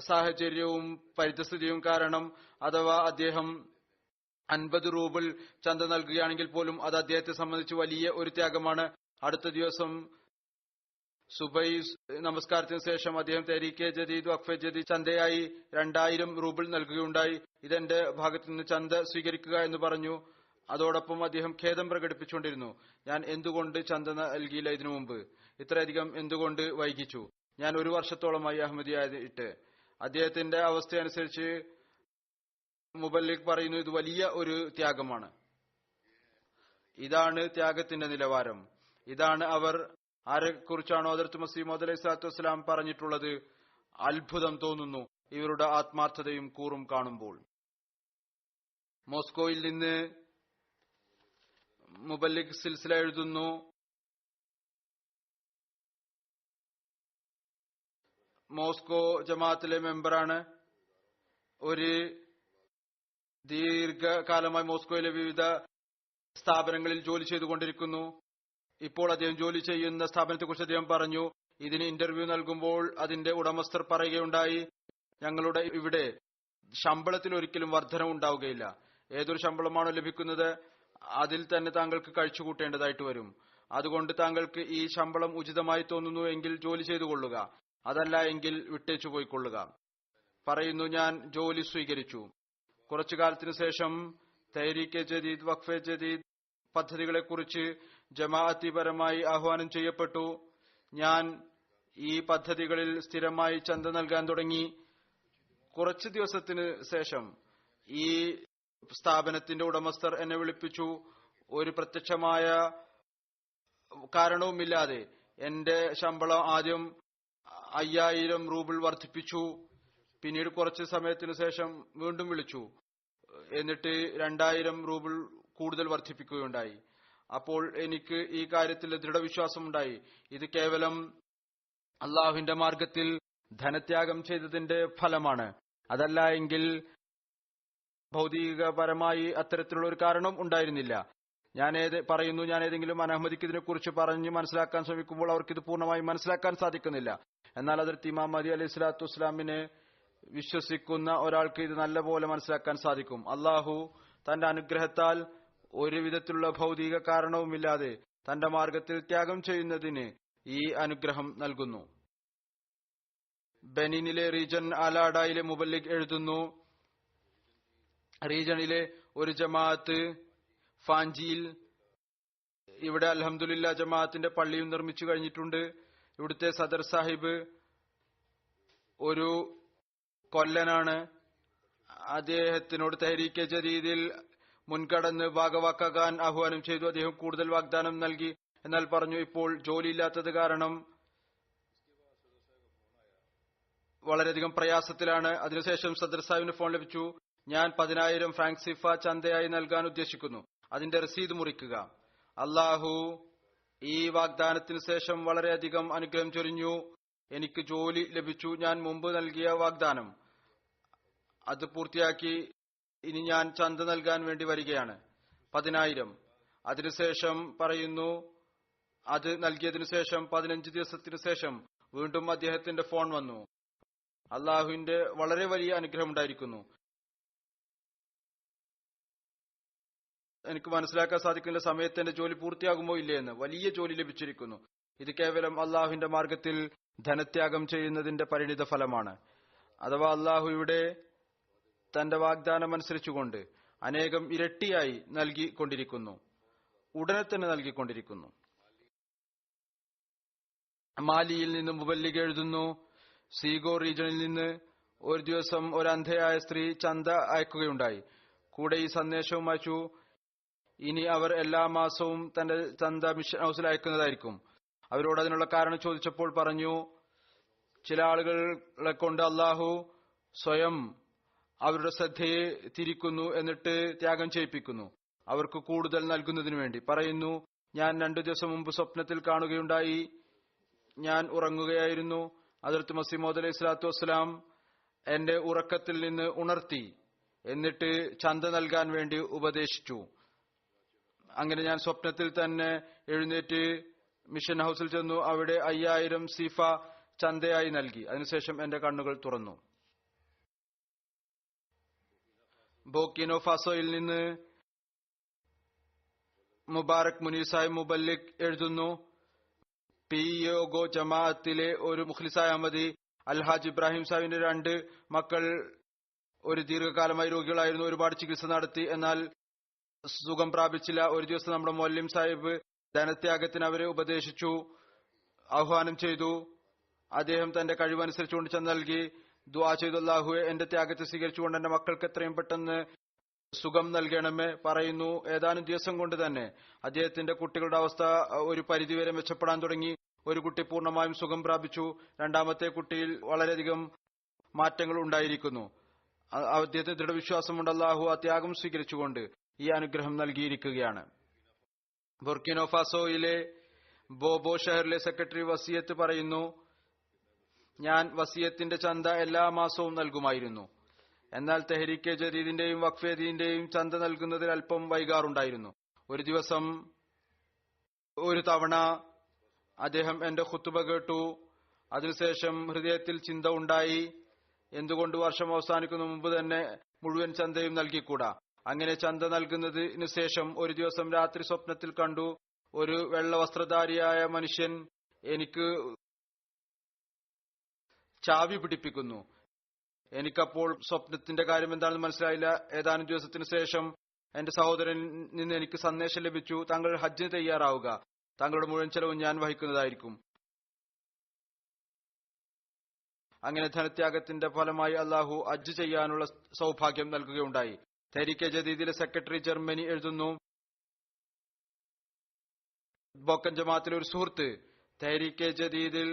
സാഹചര്യവും പരിതസ്ഥിതിയും കാരണം, അഥവാ അദ്ദേഹം 50 റൂബിൾ ചന്ത നൽകുകയാണെങ്കിൽ പോലും അത് അദ്ദേഹത്തെ സംബന്ധിച്ച് വലിയ ഒരു ത്യാഗമാണ്. അടുത്ത ദിവസം സുബൈ നമസ്കാരത്തിന് ശേഷം അദ്ദേഹം തെരീഖെ ജദീദ് വഖഫെ ജദീദ് ചന്തയായി 2000 റൂബിൾ നൽകുകയുണ്ടായി. ഇതെന്റെ ഭാഗത്തു നിന്ന് ചന്ത സ്വീകരിക്കുക എന്ന് പറഞ്ഞു. അതോടൊപ്പം അദ്ദേഹം ഖേദം പ്രകടിപ്പിച്ചുകൊണ്ടിരുന്നു. ഞാൻ എന്തുകൊണ്ട് ചന്ത നൽകിയില്ല ഇതിനു മുമ്പ്, ഇത്രയധികം എന്തുകൊണ്ട് വൈകിച്ചു? ഞാൻ 1 വർഷത്തോളമായി അഹമ്മദിയായിട്ട്. അദ്ദേഹത്തിന്റെ അവസ്ഥയനുസരിച്ച് മുബല്ലിഗ് പറയുന്നു, ഇത് വലിയ ഒരു ത്യാഗമാണ്. ഇതാണ് ത്യാഗത്തിന്റെ നിലവാരം. ഇതാണ് അവർ ആരെക്കുറിച്ചാണോ ഹദ്റത്ത് മസീഹ് മൗഊദ് അലൈഹി സ്വലാത്തു വസ്സലാം പറഞ്ഞിട്ടുള്ളത്. അത്ഭുതം തോന്നുന്നു ഇവരുടെ ആത്മാർത്ഥതയും കൂറും കാണുമ്പോൾ. മോസ്കോയിൽ നിന്ന് മുബല്ലിഗ് സിൽസില എഴുതുന്നു, മോസ്കോ ജമാഅത്തിലെ മെമ്പറാണ്. ഒരു ദീർഘകാലമായി മോസ്കോയിലെ വിവിധ സ്ഥാപനങ്ങളിൽ ജോലി ചെയ്തുകൊണ്ടിരിക്കുന്നു. ഇപ്പോൾ അദ്ദേഹം ജോലി ചെയ്യുന്ന സ്ഥാപനത്തെക്കുറിച്ച് അദ്ദേഹം പറഞ്ഞു. ഇതിന് ഇന്റർവ്യൂ നൽകുമ്പോൾ അതിന്റെ ഉടമസ്ഥർ പറയുകയുണ്ടായി, ഞങ്ങളുടെ ഇവിടെ ശമ്പളത്തിൽ ഒരിക്കലും വർധന ഉണ്ടാവുകയില്ല. ഏതൊരു ശമ്പളമാണോ ലഭിക്കുന്നത് അതിൽ തന്നെ താങ്കൾക്ക് കഴിച്ചുകൂട്ടേണ്ടതായിട്ട് വരും. അതുകൊണ്ട് താങ്കൾക്ക് ഈ ശമ്പളം ഉചിതമായി തോന്നുന്നു എങ്കിൽ ജോലി ചെയ്തുകൊള്ളുക, അതല്ല എങ്കിൽ വിട്ടേച്ചു പോയിക്കൊള്ളുക. പറയുന്നു, ഞാൻ ജോലി സ്വീകരിച്ചു. കുറച്ചു കാലത്തിനു ശേഷം തഹരീഖെ ജദീദ് വഖഫെ ജദീദ് പദ്ധതികളെക്കുറിച്ച് ജമാഅത്തിപരമായി ആഹ്വാനം ചെയ്യപ്പെട്ടു. ഞാൻ ഈ പദ്ധതികളിൽ സ്ഥിരമായി ചന്ത നൽകാൻ തുടങ്ങി. കുറച്ചു ദിവസത്തിന് ശേഷം ഈ സ്ഥാപനത്തിന്റെ ഉടമസ്ഥർ എന്നെ വിളിപ്പിച്ചു. ഒരു പ്രത്യക്ഷമായ കാരണവുമില്ലാതെ എന്റെ ശമ്പളം ആദ്യം 5000 റൂബിൾ വർദ്ധിപ്പിച്ചു. പിന്നീട് കുറച്ച് സമയത്തിനു ശേഷം വീണ്ടും വിളിച്ചു. എന്നിട്ട് 2000 റൂബിൾ കൂടുതൽ വർദ്ധിപ്പിക്കുകയുണ്ടായി. അപ്പോൾ എനിക്ക് ഈ കാര്യത്തിൽ ദൃഢവിശ്വാസമുണ്ടായി, ഇത് കേവലം അള്ളാഹുവിന്റെ മാർഗത്തിൽ ധനത്യാഗം ചെയ്തതിന്റെ ഫലമാണ്. അതല്ല എങ്കിൽ ഭൗതികപരമായി അത്തരത്തിലുള്ള ഒരു കാരണം ഉണ്ടായിരുന്നില്ല. ഞാൻ ഏതെങ്കിലും അനഹമ്മദിക്ക് ഇതിനെക്കുറിച്ച് പറഞ്ഞ് മനസ്സിലാക്കാൻ ശ്രമിക്കുമ്പോൾ അവർക്കിത് പൂർണ്ണമായി മനസ്സിലാക്കാൻ സാധിക്കുന്നില്ല. എന്നാൽ ഹദ്റത്ത് ഇമാം മഹ്ദി അലൈഹി സ്വലാത്തു വസ്സലാമിനെ വിശ്വസിക്കുന്ന ഒരാൾക്ക് ഇത് നല്ലപോലെ മനസ്സിലാക്കാൻ സാധിക്കും. അള്ളാഹു തന്റെ അനുഗ്രഹത്താൽ ഒരു വിധത്തിലുള്ള ഭൗതിക കാരണവുമില്ലാതെ തന്റെ മാർഗത്തിൽ ത്യാഗം ചെയ്യുന്നതിന് ഈ അനുഗ്രഹം നൽകുന്നു. ബെനിനിലെ റീജൻ ആലാഡായിലെ മുബല്ലിഗ് എഴുതുന്നു, റീജണിലെ ഒരു ജമാഅത്ത് ഫാഞ്ചിയിൽ ഇവിടെ അൽഹംദുലില്ലാ ജമാഅത്തിന്റെ പള്ളിയും നിർമ്മിച്ചു കഴിഞ്ഞിട്ടുണ്ട്. ഇവിടുത്തെ സദർ സാഹിബ് ഒരു കൊല്ലനാണ്. അദ്ദേഹത്തിനോട് തഹരീഖെ ജദീദിൽ മുൻകടന്ന് ഭാഗവാക്കാകാൻ ആഹ്വാനം ചെയ്തു. അദ്ദേഹം കൂടുതൽ വാഗ്ദാനം നൽകി. എന്നാൽ പറഞ്ഞു, ഇപ്പോൾ ജോലിയില്ലാത്തത് കാരണം വളരെയധികം പ്രയാസത്തിലാണ്. അതിനുശേഷം സദർ സാഹിബിന് ഫോൺ ലഭിച്ചു. ഞാൻ 10,000 ഫ്രാങ്ക് സിഫ ചന്തയായി നൽകാൻ ഉദ്ദേശിക്കുന്നു, അതിന്റെ രസീത് മുറിക്കുക. അള്ളാഹു ഈ വാഗ്ദാനത്തിന് ശേഷം വളരെയധികം അനുഗ്രഹം ചൊരിഞ്ഞു. എനിക്ക് ജോലി ലഭിച്ചു. ഞാൻ മുമ്പ് നൽകിയ വാഗ്ദാനം അത് പൂർത്തിയാക്കി. ഇനി ഞാൻ ചന്ത നൽകാൻ വേണ്ടി വരികയാണ്, 10,000. അതിനുശേഷം പറയുന്നു, അത് നൽകിയതിനു ശേഷം 15 ദിവസത്തിനു ശേഷം വീണ്ടും അദ്ദേഹത്തിന്റെ ഫോൺ വന്നു. അള്ളാഹുവിന്റെ വളരെ വലിയ അനുഗ്രഹം ഉണ്ടായിരിക്കുന്നു. എനിക്ക് മനസ്സിലാക്കാൻ സാധിക്കുന്ന സമയത്ത് എന്റെ ജോലി പൂർത്തിയാകുമോ ഇല്ലേ എന്ന്. വലിയ ജോലി ലഭിച്ചിരിക്കുന്നു. ഇത് കേവലം അള്ളാഹുവിന്റെ മാർഗത്തിൽ ധനത്യാഗം ചെയ്യുന്നതിന്റെ പരിണിത ഫലമാണ്. അഥവാ അള്ളാഹു ഇവിടെ തന്റെ വാഗ്ദാനം അനുസരിച്ചുകൊണ്ട് അനേകം ഇരട്ടിയായി നൽകിക്കൊണ്ടിരിക്കുന്നു, ഉടനെ തന്നെ നൽകിക്കൊണ്ടിരിക്കുന്നു. മാലിയിൽ നിന്ന് മുബല്ലിഗ് എഴുതുന്നു, സീഗോ റീജണിൽ നിന്ന് ഒരു ദിവസം ഒരു അന്ധയായ സ്ത്രീ ചന്ത അയക്കുകയുണ്ടായി. കൂടെ ഈ സന്ദേശവും അയച്ചു, ഇനി അവർ എല്ലാ മാസവും തന്റെ ചന്ത മിഷൻ ഹൌസിൽ അയക്കുന്നതായിരിക്കും. അവരോട് അതിനുള്ള കാരണം ചോദിച്ചപ്പോൾ പറഞ്ഞു, ചില ആളുകളെ കൊണ്ട് അള്ളാഹു സ്വയം അവരുടെ ശ്രദ്ധയെ തിരിക്കുന്നു, എന്നിട്ട് ത്യാഗം ചെയ്യിപ്പിക്കുന്നു, അവർക്ക് കൂടുതൽ നൽകുന്നതിനു വേണ്ടി. പറയുന്നു, ഞാൻ 2 ദിവസം മുമ്പ് സ്വപ്നത്തിൽ കാണുകയുണ്ടായി. ഞാൻ ഉറങ്ങുകയായിരുന്നു. ഹദ്റത്ത് മസീഹ് മൗഊദ് അലൈഹി സ്വലാത്തു വസ്സലാം എന്റെ ഉറക്കത്തിൽ നിന്ന് ഉണർത്തി, എന്നിട്ട് ചന്ത നൽകാൻ വേണ്ടി ഉപദേശിച്ചു. അങ്ങനെ ഞാൻ സ്വപ്നത്തിൽ തന്നെ എഴുന്നേറ്റ് മിഷൻ ഹൌസിൽ ചെന്നു. അവിടെ 5000 സീഫ ചന്തയായി നൽകി. അതിനുശേഷം എന്റെ കണ്ണുകൾ തുറന്നു. ബോർക്കിനോ ഫാസോയിൽ നിന്ന് മുബാറക് മുനീർ സാഹിബ് മുബല്ലിഗ് എഴുതുന്നു, പി യോഗോ ജമാഅത്തിലെ ഒരു മുഖ്ലിസായ അഹമ്മദി അൽഹാജ് ഇബ്രാഹിം സാഹിബിന്റെ 2 മക്കൾ ഒരു ദീർഘകാലമായി രോഗികളായിരുന്നു. ഒരുപാട് ചികിത്സ നടത്തി, എന്നാൽ സുഖം പ്രാപിച്ചില്ല. ഒരു ദിവസം നമ്മുടെ മൗലവി സാഹിബ് ധനത്യാഗത്തിന് അവരെ ഉപദേശിച്ചു, ആഹ്വാനം ചെയ്തു. അദ്ദേഹം തന്റെ കഴിവനുസരിച്ചുകൊണ്ട് ചെന്ന് നൽകി. ദുആ ചെയ്തു, അല്ലാഹുവേ, എന്റെ ത്യാഗത്തെ സ്വീകരിച്ചുകൊണ്ട് എന്റെ മക്കൾക്ക് എത്രയും പെട്ടെന്ന് സുഖം നൽകണമേ. പറയുന്നു, ഏതാനും ദിവസം കൊണ്ട് തന്നെ അദ്ദേഹത്തിന്റെ കുട്ടികളുടെ അവസ്ഥ ഒരു പരിധിവരെ മെച്ചപ്പെടാൻ തുടങ്ങി. ഒരു കുട്ടി പൂർണ്ണമായും സുഖം പ്രാപിച്ചു. 2ാമത്തെ കുട്ടിയിൽ വളരെയധികം മാറ്റങ്ങൾ ഉണ്ടായിരിക്കുന്നു. അദ്ദേഹത്തിന് ദൃഢവിശ്വാസമുണ്ട്, അല്ലാഹു ആ ത്യാഗം സ്വീകരിച്ചുകൊണ്ട് ഈ അനുഗ്രഹം നൽകിയിരിക്കുകയാണ്. ബുർക്കിനോ ഫാസോയിലെ ബോബോ ഷഹറിലെ സെക്രട്ടറി വസിയത്ത് പറയുന്നു, ഞാൻ വസിയത്തിന്റെ ചന്ത എല്ലാ മാസവും നൽകുമായിരുന്നു. എന്നാൽ തെഹരീക്കെ ജദീദിന്റെയും വഖഫേദീന്റെയും ചന്ത നൽകുന്നതിൽ അല്പം വൈകാറുണ്ടായിരുന്നു. ഒരു ദിവസം ഒരു തവണ അദ്ദേഹം എന്റെ ഖുത്ബ കേട്ടു. അതിനുശേഷം ഹൃദയത്തിൽ ചിന്ത ഉണ്ടായി, എന്തുകൊണ്ട് വർഷം അവസാനിക്കുന്ന മുമ്പ് തന്നെ മുഴുവൻ ചന്തയും നൽകിക്കൂടാ? അങ്ങനെ ചന്ത നൽകുന്നതിനു ശേഷം ഒരു ദിവസം രാത്രി സ്വപ്നത്തിൽ കണ്ടു, ഒരു വെള്ള വസ്ത്രധാരിയായ മനുഷ്യൻ എനിക്ക് ചാവി പിടിപ്പിക്കുന്നു. എനിക്കപ്പോൾ സ്വപ്നത്തിന്റെ കാര്യം എന്താണെന്ന് മനസ്സിലായില്ല. ഏതാനും ദിവസത്തിനു ശേഷം എന്റെ സഹോദരനിൽ നിന്ന് എനിക്ക് സന്ദേശം ലഭിച്ചു, താങ്കൾ ഹജ്ജിന് തയ്യാറാവുക, താങ്കളുടെ മുഴുവൻ ചെലവും ഞാൻ വഹിക്കുന്നതായിരിക്കും. അങ്ങനെ ധനത്യാഗത്തിന്റെ ഫലമായി അള്ളാഹു ഹജ്ജ് ചെയ്യാനുള്ള സൗഭാഗ്യം നൽകുകയുണ്ടായി. തെഹരീക്കെ ജദീദിലെ സെക്രട്ടറി ജർമ്മനി എഴുതുന്നു, ബോക്കൻ ജമാഅത്തിലെ ഒരു സുഹൃത്ത് തെഹരീക്കെ ജദീദിൽ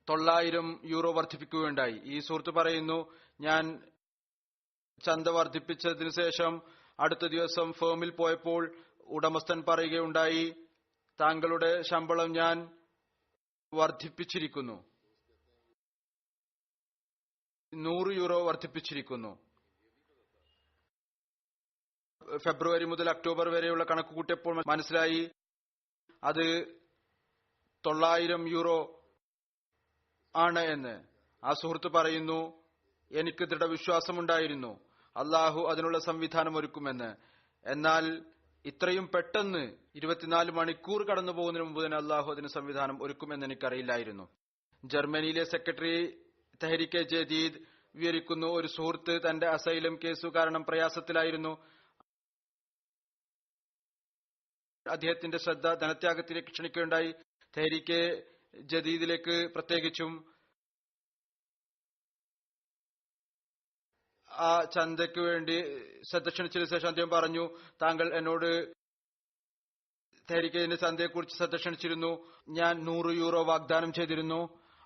900 യൂറോ വർദ്ധിപ്പിക്കുകയുണ്ടായി. ഈ സുഹൃത്ത് പറയുന്നു, ഞാൻ ചന്ത വർദ്ധിപ്പിച്ചതിനു ശേഷം അടുത്ത ദിവസം ഫേമിൽ പോയപ്പോൾ ഉടമസ്ഥൻ പറയുകയുണ്ടായി, താങ്കളുടെ ശമ്പളം ഞാൻ വർദ്ധിപ്പിച്ചിരിക്കുന്നു, 100 യൂറോ വർദ്ധിപ്പിച്ചിരിക്കുന്നു. ഫെബ്രുവരി മുതൽ ഒക്ടോബർ വരെയുള്ള കണക്ക് കൂട്ടിയപ്പോൾ മനസ്സിലായി അത് 900 യൂറോ ആണ് എന്ന്. ആ സുഹൃത്ത് പറയുന്നു, എനിക്ക് ദൃഢവിശ്വാസമുണ്ടായിരുന്നു അള്ളാഹു അതിനുള്ള സംവിധാനം ഒരുക്കുമെന്ന്. എന്നാൽ ഇത്രയും പെട്ടെന്ന് 24 മണിക്കൂർ കടന്നു പോകുന്നതിന് മുമ്പ് തന്നെ അള്ളാഹു അതിന് സംവിധാനം ഒരുക്കുമെന്ന് എനിക്കറിയില്ലായിരുന്നു. ജർമ്മനിയിലെ സെക്രട്ടറി തെഹരീക്കെ ജദീദ് വിവരിക്കുന്നു, ഒരു സുഹൃത്ത് തന്റെ അസൈലം കേസു കാരണം പ്രയാസത്തിലായിരുന്നു. അദ്ദേഹത്തിന്റെ ശ്രദ്ധ ധനത്യാഗത്തിലേക്ക് ക്ഷണിക്കുകയുണ്ടായി. തെഹരീക്കെ ജദീദിലേക്ക് പ്രത്യേകിച്ചും ആ ചന്തയ്ക്ക് വേണ്ടി ശ്രദ്ധ ക്ഷണിച്ചതിനു ശേഷം അദ്ദേഹം പറഞ്ഞു, താങ്കൾ എന്നോട് തെഹരീക്കെ ചന്തയെക്കുറിച്ച് ശ്രദ്ധ ക്ഷണിച്ചിരുന്നു. ഞാൻ 100 യൂറോ വാഗ്ദാനം ചെയ്തിരുന്നു.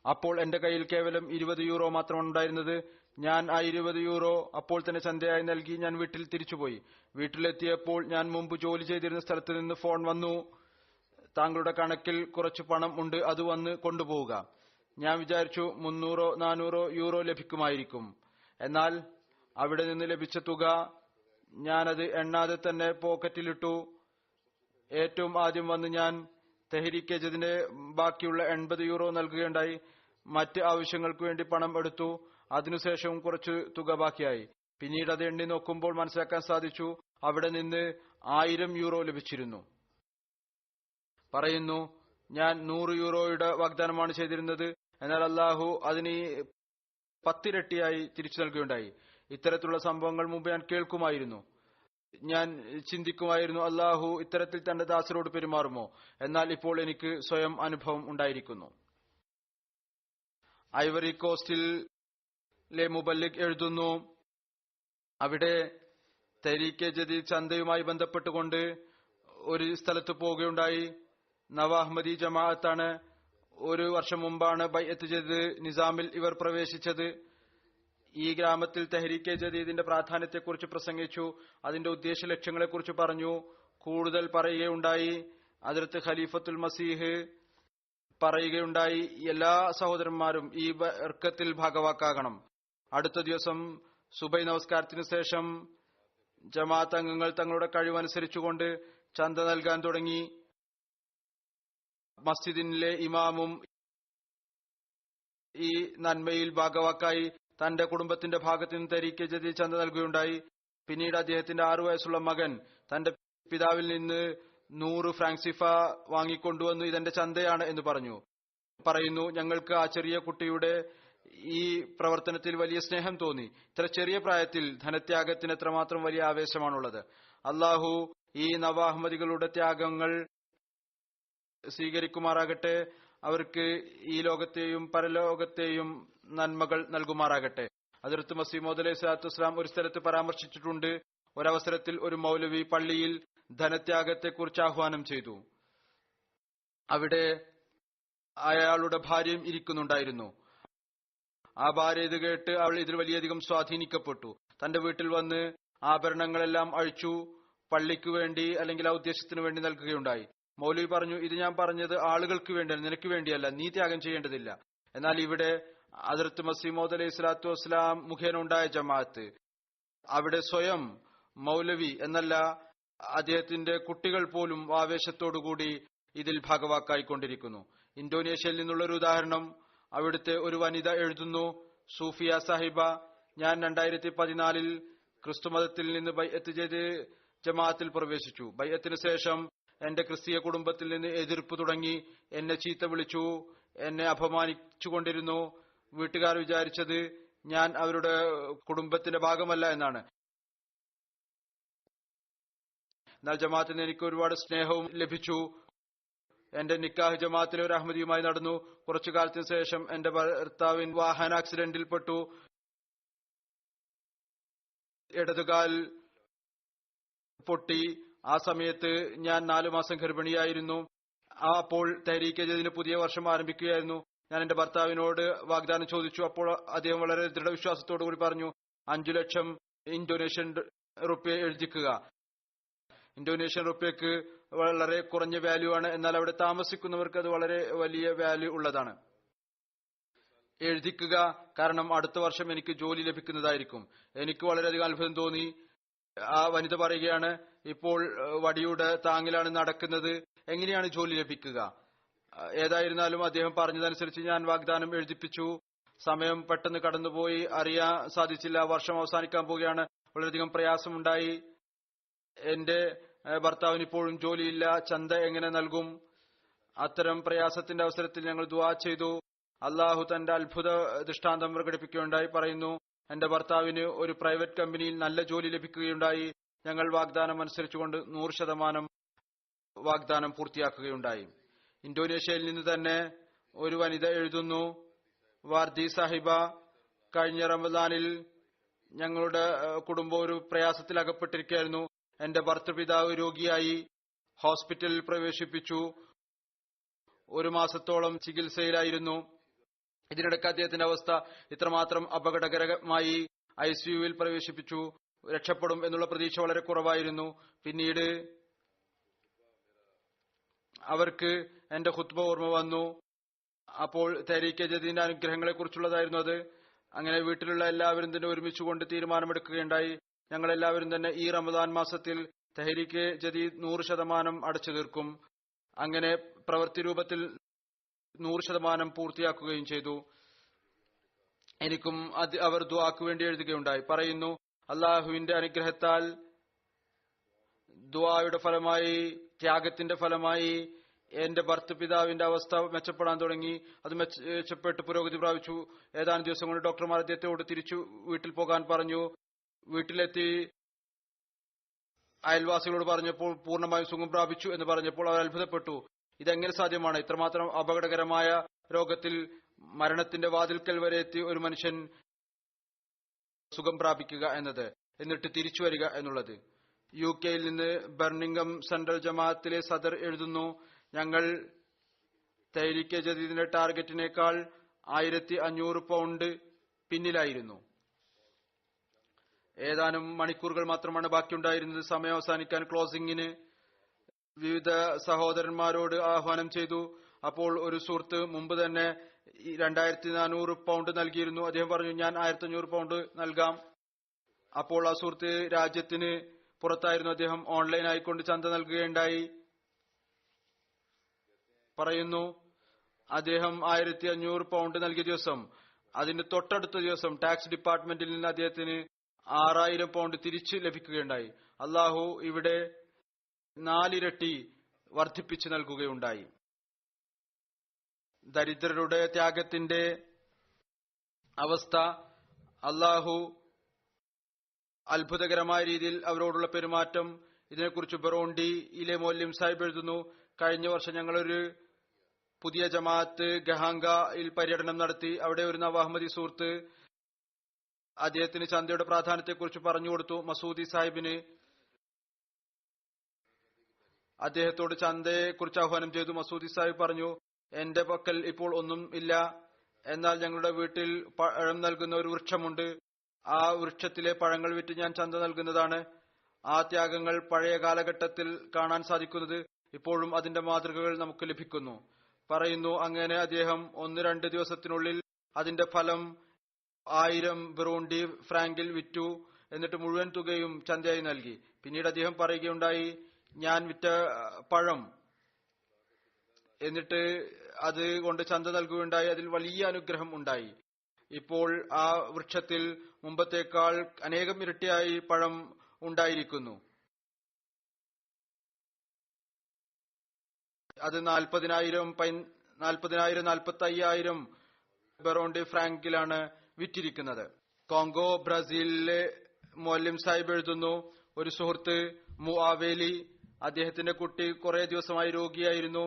അപ്പോൾ എന്റെ കയ്യിൽ കേവലം 20 യൂറോ മാത്രമാണ് ഉണ്ടായിരുന്നത്. ഞാൻ ആ 20 യൂറോ അപ്പോൾ തന്നെ ചന്തയായി നൽകി ഞാൻ വീട്ടിൽ തിരിച്ചുപോയി. വീട്ടിലെത്തിയപ്പോൾ ഞാൻ മുമ്പ് ജോലി ചെയ്തിരുന്ന സ്ഥലത്ത് നിന്ന് ഫോൺ വന്നു, താങ്കളുടെ കണക്കിൽ കുറച്ച് പണം ഉണ്ട്, അത് വന്ന് കൊണ്ടുപോവുക. ഞാൻ വിചാരിച്ചു 300-400 യൂറോ ലഭിക്കുമായിരിക്കും. എന്നാൽ അവിടെ നിന്ന് ലഭിച്ച തുക ഞാനത് എണ്ണാതെ തന്നെ പോക്കറ്റിലിട്ടു. ഏറ്റവും ആദ്യം വന്ന് ഞാൻ തെഹരീക്കെ ജദീദിന്റെ ബാക്കിയുള്ള 80 യൂറോ നൽകുകയുണ്ടായി. മറ്റ് ആവശ്യങ്ങൾക്ക് വേണ്ടി പണം എടുത്തു. അതിനുശേഷവും കുറച്ച് തുക ബാക്കിയായി. പിന്നീട് അത് എണ്ണി നോക്കുമ്പോൾ മനസ്സിലാക്കാൻ സാധിച്ചു, അവിടെ നിന്ന് 1000 യൂറോ ലഭിച്ചിരുന്നു. പറയുന്നു, ഞാൻ 100 യൂറോയുടെ വാഗ്ദാനമാണ് ചെയ്തിരുന്നത്. എന്നാൽ അള്ളാഹു അതിന് 10 ഇരട്ടിയായി തിരിച്ചു നൽകുകയുണ്ടായി. ഇത്തരത്തിലുള്ള സംഭവങ്ങൾ മുമ്പ് ഞാൻ കേൾക്കുമായിരുന്നു. ഞാൻ ചിന്തിക്കുമായിരുന്നു, അള്ളാഹു ഇത്തരത്തിൽ തന്റെ ദാസരോട് പെരുമാറുമോ? എന്നാൽ ഇപ്പോൾ എനിക്ക് സ്വയം അനുഭവം ഉണ്ടായിരിക്കുന്നു. ഐവറി കോസ്റ്റിലെ മുബല്ലിഗ് എഴുതുന്നു, അവിടെ തരീഖെ ജദീദ് ചന്തയുമായി ബന്ധപ്പെട്ടുകൊണ്ട് ഒരു സ്ഥലത്ത് പോവുകയുണ്ടായി. നവാഹ്മദി ജമാഅത്താണ്. ഒരു വർഷം മുമ്പാണ് ബൈഅത്ത് ചെയ്ത് നിസാമിൽ ഇവർ പ്രവേശിച്ചത്. ഈ ഗ്രാമത്തിൽ തെഹ്രീക്കെ ജദീദിന്റെ പ്രാധാന്യത്തെക്കുറിച്ച് പ്രസംഗിച്ചു. അതിന്റെ ഉദ്ദേശ ലക്ഷ്യങ്ങളെക്കുറിച്ച് പറഞ്ഞു. കൂടുതൽ പറയുകയുണ്ടായി. ഹദ്റത്ത് ഖലീഫത്തുൽ മസീഹ് പറയുകയുണ്ടായി, എല്ലാ സഹോദരന്മാരും ഈ ബർക്കത്തിൽ ഭാഗവാക്കാകണം. അടുത്ത ദിവസം സുബൈ നമസ്കാരത്തിന് ശേഷം ജമാഅത്ത് അംഗങ്ങൾ തങ്ങളുടെ കഴിവനുസരിച്ചുകൊണ്ട് ചന്ത നൽകാൻ തുടങ്ങി. മസ്ജിദിലെ ഇമാമും ഈ നന്മയിൽ ഭാഗവാക്കായി തന്റെ കുടുംബത്തിന്റെ ഭാഗത്ത് നിന്ന് തരീഖെ ജദീദ് ചന്ത നൽകുകയുണ്ടായി. പിന്നീട് അദ്ദേഹത്തിന്റെ 6 വയസ്സുള്ള മകൻ തന്റെ പിതാവിൽ നിന്ന് 100 ഫ്രാങ്സിഫ വാങ്ങിക്കൊണ്ടുവന്നു. ഇതെന്റെ ചന്തയാണ് എന്ന് പറയുന്നു. ഞങ്ങൾക്ക് ആ ചെറിയ കുട്ടിയുടെ ഈ പ്രവർത്തനത്തിൽ വലിയ സ്നേഹം തോന്നി. ഇത്ര ചെറിയ പ്രായത്തിൽ ധനത്യാഗത്തിന് എത്രമാത്രം വലിയ ആവേശമാണുള്ളത്. അള്ളാഹു ഈ നവാഹ്മദികളുടെ ത്യാഗങ്ങൾ സ്വീകരിക്കുമാറാകട്ടെ. അവർക്ക് ഈ ലോകത്തെയും പരലോകത്തെയും നന്മകൾ നൽകുമാറാകട്ടെ. ഹദ്റത്ത് മസീഹ് മൗഊദ് അലൈഹി സ്വലാത്തു വസ്സലാം ഒരു സ്ഥലത്ത് പരാമർശിച്ചിട്ടുണ്ട്, ഒരവസരത്തിൽ ഒരു മൗലവി പള്ളിയിൽ ധനത്യാഗത്തെക്കുറിച്ച് ആഹ്വാനം ചെയ്തു. അവിടെ അയാളുടെ ഭാര്യയും ഇരിക്കുന്നുണ്ടായിരുന്നു. ആ ഭാര്യ ഇത് കേട്ട് അവൾ ഇതിൽ വലിയധികം സ്വാധീനിക്കപ്പെട്ടു. തന്റെ വീട്ടിൽ വന്ന് ആഭരണങ്ങളെല്ലാം അഴിച്ചു പള്ളിക്ക് വേണ്ടി അല്ലെങ്കിൽ ആ ഉദ്ദേശത്തിന് വേണ്ടി നൽകുകയുണ്ടായി. മൗലവി പറഞ്ഞു, ഇത് ഞാൻ പറഞ്ഞത് ആളുകൾക്ക് വേണ്ടിയല്ല, നിനക്ക് വേണ്ടിയല്ല, നീ ത്യാഗം ചെയ്യേണ്ടതില്ല. എന്നാൽ ഇവിടെ ഹദ്റത്ത് മസീഹ് മൗഊദ് അലൈഹി സ്വലാത്തു വസ്സലാം മുഖേന ഉണ്ടായ ജമാഅത്ത്, അവിടെ സ്വയം മൗലവി എന്നല്ല അദ്ദേഹത്തിന്റെ കുട്ടികൾ പോലും ആവേശത്തോടുകൂടി ഇതിൽ ഭാഗവാക്കായിക്കൊണ്ടിരിക്കുന്നു. ഇന്തോനേഷ്യയിൽ നിന്നുള്ള ഒരു ഉദാഹരണം, അവിടുത്തെ ഒരു വനിത എഴുതുന്നു, സൂഫിയ സാഹിബ, ഞാൻ 2014 ക്രിസ്തുമതത്തിൽ നിന്ന് ബൈഅത്ത് ചെയ്ത് ജമാഅത്തിൽ പ്രവേശിച്ചു. ബൈഅത്തിന് ശേഷം എന്റെ ക്രിസ്തീയ കുടുംബത്തിൽ നിന്ന് എതിർപ്പ് തുടങ്ങി. എന്നെ ചീത്ത വിളിച്ചു, എന്നെ അപമാനിച്ചുകൊണ്ടിരുന്നു. വീട്ടുകാർ വിചാരിച്ചത് ഞാൻ അവരുടെ കുടുംബത്തിന്റെ ഭാഗമല്ല എന്നാണ്. എന്നാൽ ജമാഅത്തിൽ നിന്ന് എനിക്ക് ഒരുപാട് സ്നേഹവും ലഭിച്ചു. എന്റെ നിക്കാഹ് ജമാഅത്തിലെ ഒരു അഹമ്മദിയുമായി നടന്നു. കുറച്ചു കാലത്തിന് ശേഷം എന്റെ ഭർത്താവിന് വാഹന ആക്സിഡന്റിൽപ്പെട്ടു. ഇടതുകാൽ പൊട്ടി. ആ സമയത്ത് ഞാൻ 4 മാസം ഗർഭിണിയായിരുന്നു. അപ്പോൾ തഹ്രീക്കെ ജദീദിന്റെ പുതിയ വർഷം ആരംഭിക്കുകയായിരുന്നു. ഞാൻ എന്റെ ഭർത്താവിനോട് വാഗ്ദാനം ചോദിച്ചു. അപ്പോൾ അദ്ദേഹം വളരെ ദൃഢവിശ്വാസത്തോടു കൂടി പറഞ്ഞു, 5 ലക്ഷം ഇന്തോനേഷ്യൻ റുപ്യ എഴുതിക്കുക. ഇന്തോനേഷ്യൻ റുപ്യക്ക് വളരെ കുറഞ്ഞ വാല്യൂ ആണ്, എന്നാൽ അവിടെ താമസിക്കുന്നവർക്ക് അത് വളരെ വലിയ വാല്യൂ ഉള്ളതാണ്. എഴുതിക്കുക, കാരണം അടുത്ത വർഷം എനിക്ക് ജോലി ലഭിക്കുന്നതായിരിക്കും. എനിക്ക് വളരെയധികം അത്ഭുതം തോന്നി. ആ വനിത പറയുകയാണ്, ഇപ്പോൾ വടിയുടെ താങ്ങിലാണ് നടക്കുന്നത്, എങ്ങനെയാണ് ജോലി ലഭിക്കുക? ഏതായിരുന്നാലും അദ്ദേഹം പറഞ്ഞതനുസരിച്ച് ഞാൻ വാഗ്ദാനം എഴുതിപ്പിച്ചു. സമയം പെട്ടെന്ന് കടന്നുപോയി, അറിയാൻ സാധിച്ചില്ല. വർഷം അവസാനിക്കാൻ പോവുകയാണ്. വളരെയധികം പ്രയാസമുണ്ടായി. എന്റെ ഭർത്താവിന് ഇപ്പോഴും ജോലിയില്ല, ചന്ത എങ്ങനെ നൽകും? അത്തരം പ്രയാസത്തിന്റെ അവസരത്തിൽ ഞങ്ങൾ ദുആ ചെയ്തു. അള്ളാഹു തന്റെ അത്ഭുത ദൃഷ്ടാന്തം പ്രകടിപ്പിക്കുകയുണ്ടായി. പറയുന്നു, എന്റെ ഭർത്താവിന് ഒരു പ്രൈവറ്റ് കമ്പനിയിൽ നല്ല ജോലി ലഭിക്കുകയുണ്ടായി. ഞങ്ങൾ വാഗ്ദാനം അനുസരിച്ചുകൊണ്ട് 100% വാഗ്ദാനം പൂർത്തിയാക്കുകയുണ്ടായി. ഇന്തോനേഷ്യയിൽ നിന്ന് തന്നെ ഒരു വനിത എഴുതുന്നു, വാർദി സാഹിബ, കഴിഞ്ഞ റമദാനിൽ ഞങ്ങളുടെ കുടുംബം ഒരു പ്രയാസത്തിൽ അകപ്പെട്ടിരിക്കുകയായിരുന്നു. എന്റെ ഭർത്തൃപിതാവ് രോഗിയായി, ഹോസ്പിറ്റലിൽ പ്രവേശിപ്പിച്ചു. 1 മാസത്തോളം ചികിത്സയിലായിരുന്നു. ഇതിനിടയ്ക്ക് അദ്ദേഹത്തിന്റെ അവസ്ഥ ഇത്രമാത്രം അപകടകരമായി, ICUവിൽ പ്രവേശിപ്പിച്ചു. രക്ഷപ്പെടും എന്നുള്ള പ്രതീക്ഷ വളരെ കുറവായിരുന്നു. പിന്നീട് അവർക്ക് എന്റെ ഖുത്ബ ഓർമ്മ വന്നു. അപ്പോൾ തഹ്രീക്കെ ജദീദിന്റെ അനുഗ്രഹങ്ങളെ കുറിച്ചുള്ളതായിരുന്നു അത്. അങ്ങനെ വീട്ടിലുള്ള എല്ലാവരും തന്നെ ഒരുമിച്ചുകൊണ്ട് തീരുമാനമെടുക്കുകയുണ്ടായി. ഞങ്ങളെല്ലാവരും തന്നെ ഈ റമദാൻ മാസത്തിൽ തഹ്രീക്കെ ജദീദ് 100% അടച്ചു തീർക്കും. അങ്ങനെ പ്രവൃത്തി രൂപത്തിൽ 100% പൂർത്തിയാക്കുകയും ചെയ്തു. എനിക്കും അവർ ദുആക്ക് വേണ്ടി എഴുതുകയുണ്ടായി. പറയുന്നു, അള്ളാഹുവിന്റെ അനുഗ്രഹത്താൽ ദുആയുടെ ഫലമായി, ത്യാഗത്തിന്റെ ഫലമായി എന്റെ ഭർത്തൃപിതാവിന്റെ അവസ്ഥ മെച്ചപ്പെടാൻ തുടങ്ങി. അത് മെച്ചപ്പെട്ട് പുരോഗതി പ്രാപിച്ചു. ഏതാനും ദിവസം കൊണ്ട് ഡോക്ടർമാർ അദ്ദേഹത്തോട് തിരിച്ചു വീട്ടിൽ പോകാൻ പറഞ്ഞു. വീട്ടിലെത്തി അയൽവാസികളോട് പറഞ്ഞപ്പോൾ പൂർണ്ണമായും സുഖം പ്രാപിച്ചു എന്ന് പറഞ്ഞപ്പോൾ അവർ അത്ഭുതപ്പെട്ടു. ഇതെങ്ങനെ സാധ്യമാണ്? ഇത്രമാത്രം അപകടകരമായ രോഗത്തിൽ മരണത്തിന്റെ വാതിൽക്കൽ വരെ എത്തി ഒരു മനുഷ്യൻ സുഖം പ്രാപിക്കുക എന്നത്, എന്നിട്ട് തിരിച്ചു വരിക എന്നുള്ളത്. UK യിൽ നിന്ന് ബർമിംഗം സെൻട്രൽ ജമാഅത്തിലെ സദർ എഴുതുന്നു, ഞങ്ങൾ തഹ്രീകെ ജദീദിന്റെ ടാർഗറ്റിനേക്കാൾ 1500 പൗണ്ട് പിന്നിലായിരുന്നു. ഏതാനും മണിക്കൂറുകൾ മാത്രമാണ് ബാക്കിയുണ്ടായിരുന്നത്. സമയം അവസാനിക്കാൻ ക്ലോസിംഗിന് വിവിധ സഹോദരന്മാരോട് ആഹ്വാനം ചെയ്തു. അപ്പോൾ ഒരു സുഹൃത്ത് മുമ്പ് തന്നെ 2400 പൗണ്ട് നൽകിയിരുന്നു. അദ്ദേഹം പറഞ്ഞു, ഞാൻ 1500 പൗണ്ട് നൽകാം. അപ്പോൾ ആ സുഹൃത്ത് രാജ്യത്തിന് പുറത്തായിരുന്നു. അദ്ദേഹം ഓൺലൈൻ ആയിക്കൊണ്ട് ചന്ത നൽകുകയുണ്ടായി. പറയുന്നു, അദ്ദേഹം 1500 പൗണ്ട് നൽകിയ ദിവസം, അതിന്റെ തൊട്ടടുത്ത ദിവസം ടാക്സ് ഡിപ്പാർട്ട്മെന്റിൽ നിന്ന് അദ്ദേഹത്തിന് 6000 പൗണ്ട് തിരിച്ച് ലഭിക്കുകയുണ്ടായി. അള്ളാഹു ഇവിടെ 4 ഇരട്ടി വർദ്ധിപ്പിച്ചു നൽകുകയുണ്ടായി. ദരിദ്രരുടെ ത്യാഗത്തിന്റെ അവസ്ഥ, അള്ളാഹു അത്ഭുതകരമായ രീതിയിൽ അവരോടുള്ള പെരുമാറ്റം, ഇതിനെക്കുറിച്ച് ബറോണ്ടിയിലെ മൗലവി സാഹിബ് എഴുതുന്നു, കഴിഞ്ഞ വർഷം ഞങ്ങളൊരു പുതിയ ജമാഅത്ത് ഗഹാംഗയിൽ പര്യടനം നടത്തി. അവിടെ ഒരു നവാഹ്മദി സുഹൃത്ത് അദ്ദേഹത്തിന് ചന്തയുടെ പ്രാധാന്യത്തെക്കുറിച്ച് പറഞ്ഞുകൊടുത്തു. മസൂദി സാഹിബിന് അദ്ദേഹത്തോട് ചന്തയെക്കുറിച്ച് ആഹ്വാനം ചെയ്തു. മസൂദി സാഹിബ് പറഞ്ഞു, എന്റെ പക്കൽ ഇപ്പോൾ ഒന്നും ഇല്ല, എന്നാൽ ഞങ്ങളുടെ വീട്ടിൽ പഴം നൽകുന്ന ഒരു വൃക്ഷമുണ്ട്. ആ വൃക്ഷത്തിലെ പഴങ്ങൾ വിറ്റ് ഞാൻ ചന്ത നൽകുന്നതാണ്. ആ ത്യാഗങ്ങൾ പഴയ കാലഘട്ടത്തിൽ കാണാൻ സാധിക്കുന്നത് ഇപ്പോഴും അതിന്റെ മാതൃകകൾ നമുക്ക് ലഭിക്കുന്നു. പറയുന്നു, അങ്ങനെ അദ്ദേഹം 1-2 ദിവസത്തിനുള്ളിൽ അതിന്റെ ഫലം 1000 ബറൂണ്ടി ഫ്രാങ്കിൽ വിറ്റു. എന്നിട്ട് മുഴുവൻ തുകയും ചന്തയായി നൽകി. പിന്നീട് അദ്ദേഹം പറയുകയുണ്ടായി, ഞാൻ വിറ്റ പഴം എന്നിട്ട് അത് കൊണ്ട് ചന്ത നൽകുകയുണ്ടായി. അതിൽ വലിയ അനുഗ്രഹം ഉണ്ടായി. ഇപ്പോൾ ആ വൃക്ഷത്തിൽ മുമ്പത്തേക്കാൾ അനേകം ഇരട്ടിയായി പഴം ഉണ്ടായിരിക്കുന്നു. അത് 40,000-45,000 ബറോണ്ടി ഫ്രാങ്കിലാണ് വിറ്റിരിക്കുന്നത്. കോങ്കോ ബ്രസീലിലെ മൗലവി സാഹിബ് എഴുതുന്നു, ഒരു സുഹൃത്ത് മുആവേലി, അദ്ദേഹത്തിന്റെ കുട്ടി കുറെ ദിവസമായി രോഗിയായിരുന്നു.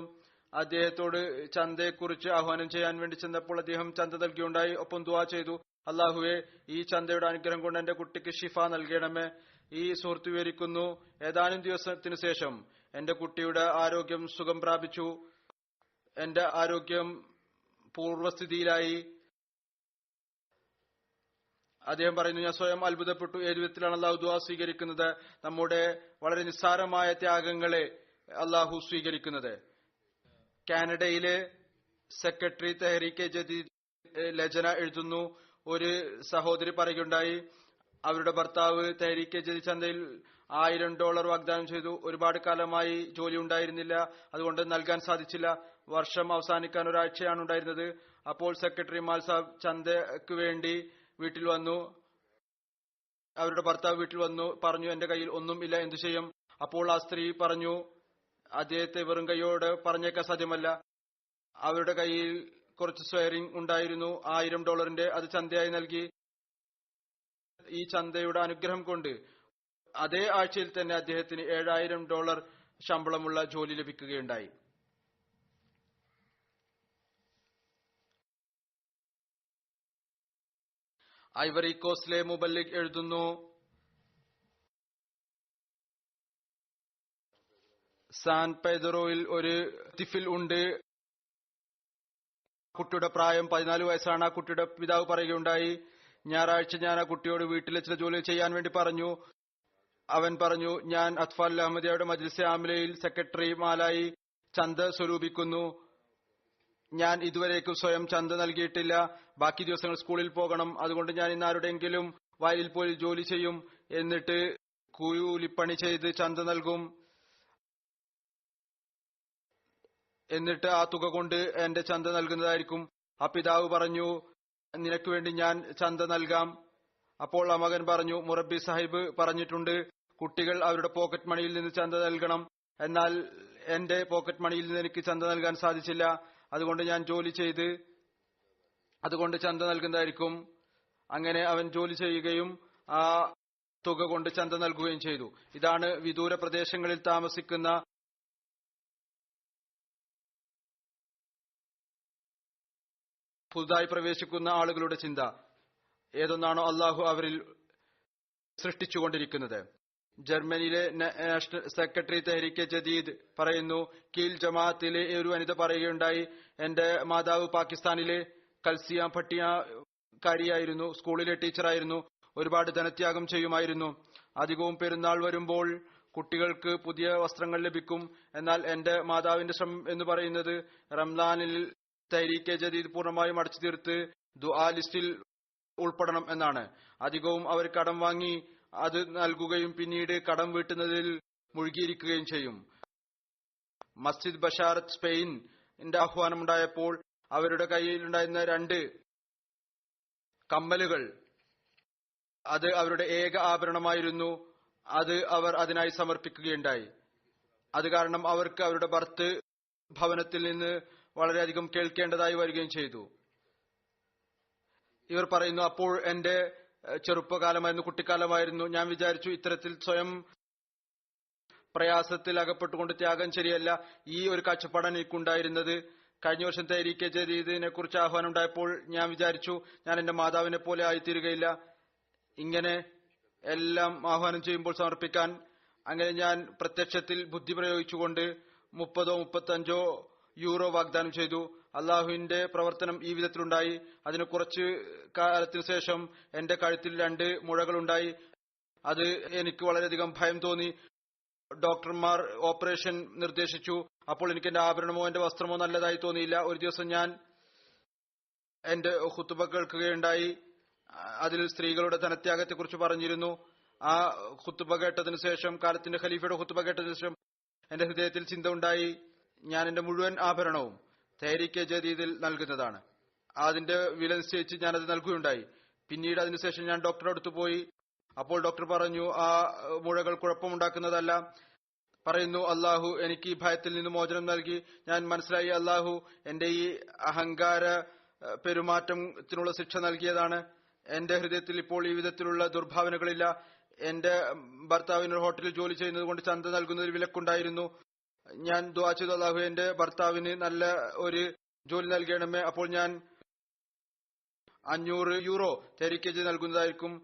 അദ്ദേഹത്തോട് ചന്തയെക്കുറിച്ച് ആഹ്വാനം ചെയ്യാൻ വേണ്ടി ചെന്നപ്പോൾ അദ്ദേഹം ചന്ത നൽകിയുണ്ടായി. ഒപ്പം ദുആ ചെയ്തു, അള്ളാഹുവെ, ഈ ചന്തയുടെ അനുഗ്രഹം കൊണ്ട് എന്റെ കുട്ടിക്ക് ഷിഫ നൽകണമേ. ഈ സുഹൃത്ത് വിവരിക്കുന്നു, ഏതാനും ദിവസത്തിനു ശേഷം എന്റെ കുട്ടിയുടെ ആരോഗ്യം സുഖം പ്രാപിച്ചു. എന്റെ ആരോഗ്യം പൂർവ്വസ്ഥിതിയിലായി. അദ്ദേഹം പറയുന്നു, ഞാൻ സ്വയം അത്ഭുതപ്പെട്ടു, ഏതു വിധത്തിലാണ് അള്ളാഹു ദുആ സ്വീകരിക്കുന്നത്. നമ്മുടെ വളരെ നിസ്സാരമായ ത്യാഗങ്ങളെ അള്ളാഹു സ്വീകരിക്കുന്നത്. കാനഡയിലെ സെക്രട്ടറി തെഹ്രീകെ ജദീദ് ലജന എഴുതുന്നു, ഒരു സഹോദരി പറയുകയുണ്ടായി, അവരുടെ ഭർത്താവ് തെഹ്രീകെ ജദീദ് ചന്തയിൽ $1000 വാഗ്ദാനം ചെയ്തു. ഒരുപാട് കാലമായി ജോലി ഉണ്ടായിരുന്നില്ല, അതുകൊണ്ട് നൽകാൻ സാധിച്ചില്ല. വർഷം അവസാനിക്കാൻ ഒരാഴ്ചയാണ് ഉണ്ടായിരുന്നത്. അപ്പോൾ സെക്രട്ടറി മാൽ സാബ് ചന്തയ്ക്ക് വേണ്ടി വീട്ടിൽ വന്നു. അവരുടെ ഭർത്താവ് വീട്ടിൽ വന്നു. പറഞ്ഞു, എന്റെ കയ്യിൽ ഒന്നും ഇല്ല, എന്തു ചെയ്യും? അപ്പോൾ ആ സ്ത്രീ പറഞ്ഞു, അദ്ദേഹത്തെ വെറും കൈയോട് പറഞ്ഞേക്കാൻ സാധ്യമല്ല. അവരുടെ കയ്യിൽ കുറച്ച് സ്വയറിംഗ് ഉണ്ടായിരുന്നു, $1000. അത് ചന്തയായി നൽകി. ഈ ചന്തയുടെ അനുഗ്രഹം കൊണ്ട് അതേ ആഴ്ചയിൽ തന്നെ അദ്ദേഹത്തിന് $7000 ശമ്പളമുള്ള ജോലി ലഭിക്കുകയുണ്ടായി. ഐവറി കോസ്റ്റിലെ മുബല്ലിഗ് എഴുതുന്നു, സാൻ പെദറോയിൽ ഒരു തിഫിൽ ഉണ്ട്. കുട്ടിയുടെ പ്രായം 14 വയസ്സാണ്. ആ കുട്ടിയുടെ പിതാവ് പറയുകയുണ്ടായി, ഞായറാഴ്ച ഞാൻ ആ കുട്ടിയോട് വീട്ടിലെ ചില ജോലി ചെയ്യാൻ വേണ്ടി പറഞ്ഞു. അവൻ പറഞ്ഞു, ഞാൻ അത്ഫാൽ അഹമ്മദിയയുടെ മജ്ലിസെ ആമിലയിൽ സെക്രട്ടറി മാലായി ചന്ത സ്വരൂപിക്കുന്നു. ഞാൻ ഇതുവരേക്കും സ്വയം ചന്ത നൽകിയിട്ടില്ല. ബാക്കി ദിവസങ്ങൾ സ്കൂളിൽ പോകണം. അതുകൊണ്ട് ഞാൻ ഇന്ന് ആരുടെയെങ്കിലും വയലിൽ പോയി ജോലി ചെയ്യും, എന്നിട്ട് കൂലിപ്പണി ചെയ്ത് ചന്ത നൽകും. എന്നിട്ട് ആ തുക കൊണ്ട് എന്റെ ചന്ത നൽകുന്നതായിരിക്കും. ആ പിതാവ് പറഞ്ഞു, നിനക്ക് വേണ്ടി ഞാൻ ചന്ത നൽകാം. അപ്പോൾ ആ മകൻ പറഞ്ഞു, മുറബി സാഹിബ് പറഞ്ഞിട്ടുണ്ട്, കുട്ടികൾ അവരുടെ പോക്കറ്റ് മണിയിൽ നിന്ന് ചന്ത നൽകണം. എന്നാൽ എന്റെ പോക്കറ്റ് മണിയിൽ നിന്ന് എനിക്ക് ചന്ത നൽകാൻ സാധിച്ചില്ല. അതുകൊണ്ട് ഞാൻ ജോലി ചെയ്ത് അതുകൊണ്ട് ചന്ത നൽകുന്നതായിരിക്കും. അങ്ങനെ അവൻ ജോലി ചെയ്യുകയും ആ തുക കൊണ്ട് ചന്ത നൽകുകയും ചെയ്തു. ഇതാണ് വിദൂര പ്രദേശങ്ങളിൽ താമസിക്കുന്ന പുതുതായി പ്രവേശിക്കുന്ന ആളുകളുടെ ചിന്ത. ഏതൊന്നാണോ അള്ളാഹു അവരിൽ സൃഷ്ടിച്ചുകൊണ്ടിരിക്കുന്നത്. ജർമ്മനിയിലെ നാഷണൽ സെക്രട്ടറി തെഹ്രീക്കെ ജദീദ് പറയുന്നു, കീൽ ജമാഅത്തിലെ ഒരു വനിത പറയുകയുണ്ടായി, എന്റെ മാതാവ് പാകിസ്ഥാനിലെ കൽസിയ ഭട്ടിയാകാരിയായിരുന്നു, സ്കൂളിലെ ടീച്ചറായിരുന്നു, ഒരുപാട് ധനത്യാഗം ചെയ്യുമായിരുന്നു. അധികവും പെരുന്നാൾ വരുമ്പോൾ കുട്ടികൾക്ക് പുതിയ വസ്ത്രങ്ങൾ ലഭിക്കും. എന്നാൽ എന്റെ മാതാവിന്റെ ശ്രമം എന്ന് പറയുന്നത് റംസാനിൽ തെഹ്രീക്കെ ജദീദ് പൂർണ്ണമായും അടച്ചു തീർത്ത് ദുആ ലിസ്റ്റിൽ ഉൾപ്പെടണം എന്നാണ്. അധികവും അവർ കടം വാങ്ങി അത് നൽകുകയും പിന്നീട് കടം വീട്ടുന്നതിൽ മുഴുകിയിരിക്കുകയും ചെയ്യും. മസ്ജിദ് ബഷാറത്ത് സ്പെയിനിന്റെ ആഹ്വാനമുണ്ടായപ്പോൾ അവരുടെ കയ്യിലുണ്ടായിരുന്ന 2 കമ്മലുകൾ അത് അവരുടെ ഏക ആഭരണമായിരുന്നു. അത് അവർ അതിനായി സമർപ്പിക്കുകയുണ്ടായി. അത് കാരണം അവർക്ക് അവരുടെ ഭർത്ത് ഭവനത്തിൽ നിന്ന് വളരെയധികം കേൾക്കേണ്ടതായി വരികയും ചെയ്തു. ഇവർ പറയുന്നു, അപ്പോൾ എന്റെ ചെറുപ്പകാലമായിരുന്നു, കുട്ടിക്കാലമായിരുന്നു. ഞാൻ വിചാരിച്ചു ഇത്തരത്തിൽ സ്വയം പ്രയാസത്തിൽ അകപ്പെട്ടുകൊണ്ട് ത്യാഗം ശരിയല്ല. ഈ ഒരു കാഴ്ചപ്പാടാണ് എനിക്കുണ്ടായിരുന്നത്. കഴിഞ്ഞ വർഷം തെഹ്രീക്കെ ജദീദിനെ കുറിച്ച് ആഹ്വാനം ഉണ്ടായപ്പോൾ ഞാൻ വിചാരിച്ചു ഞാൻ എന്റെ മാതാവിനെ പോലെ ആയിത്തീരുകയില്ല, ഇങ്ങനെ എല്ലാം ആഹ്വാനം ചെയ്യുമ്പോൾ സമർപ്പിക്കാൻ. അങ്ങനെ ഞാൻ പ്രത്യക്ഷത്തിൽ ബുദ്ധി പ്രയോഗിച്ചുകൊണ്ട് 30-35 യൂറോ വാഗ്ദാനം ചെയ്തു. അള്ളാഹുവിന്റെ പ്രവർത്തനം ഈ വിധത്തിലുണ്ടായി. അതിന് കുറച്ച് കാലത്തിനു ശേഷം എന്റെ കഴുത്തിൽ 2 മുഴകളുണ്ടായി. അത് എനിക്ക് വളരെയധികം ഭയം തോന്നി. ഡോക്ടർമാർ ഓപ്പറേഷൻ നിർദ്ദേശിച്ചു. അപ്പോൾ എനിക്ക് എന്റെ ആഭരണമോ എന്റെ വസ്ത്രമോ നല്ലതായി തോന്നിയില്ല. ഒരു ദിവസം ഞാൻ എന്റെ ഖുതുബ കേൾക്കുകയുണ്ടായി. അതിൽ സ്ത്രീകളുടെ ധനത്യാഗത്തെക്കുറിച്ച് പറഞ്ഞിരുന്നു. ആ ഖുതുബ കേട്ടതിനു ശേഷം, കാലത്തിന്റെ ഖലീഫയുടെ ഖുതുബ കേട്ടതിനു ശേഷം എന്റെ ഹൃദയത്തിൽ ചിന്ത ഉണ്ടായി, ഞാൻ എന്റെ മുഴുവൻ ആഭരണവും തെഹ്രീക്കെ ജദീദിൽ നൽകുന്നതാണ്. അതിന്റെ വില നിശ്ചയിച്ച് ഞാനത് നൽകുകയുണ്ടായി. പിന്നീട് അതിനുശേഷം ഞാൻ ഡോക്ടറെ അടുത്ത് പോയി. അപ്പോൾ ഡോക്ടർ പറഞ്ഞു, ആ മുഴകൾ കുഴപ്പമുണ്ടാക്കുന്നതല്ല. പറയുന്നു, അള്ളാഹു എനിക്ക് ഈ ഭയത്തിൽ നിന്ന് മോചനം നൽകി. ഞാൻ മനസ്സിലായി, അള്ളാഹു എന്റെ ഈ അഹങ്കാര പെരുമാറ്റത്തിനുള്ള ശിക്ഷ നൽകിയതാണ്. എന്റെ ഹൃദയത്തിൽ ഇപ്പോൾ ഈ വിധത്തിലുള്ള ദുർഭാവനകളില്ല. എന്റെ ഭർത്താവിന് ഹോട്ടലിൽ ജോലി ചെയ്യുന്നത് കൊണ്ട് ചന്ത നൽകുന്നതിൽ വിലക്കുണ്ടായിരുന്നു. ഞാൻ ദുആ ചെയ്തു, അള്ളാഹു എന്റെ ഭർത്താവിന് നല്ല ഒരു ജോലി നൽകണമേ. അപ്പോൾ ഞാൻ 500 യൂറോ തെഹ്രീക്കെ ജദീദ് നൽകുന്നതായിരിക്കും.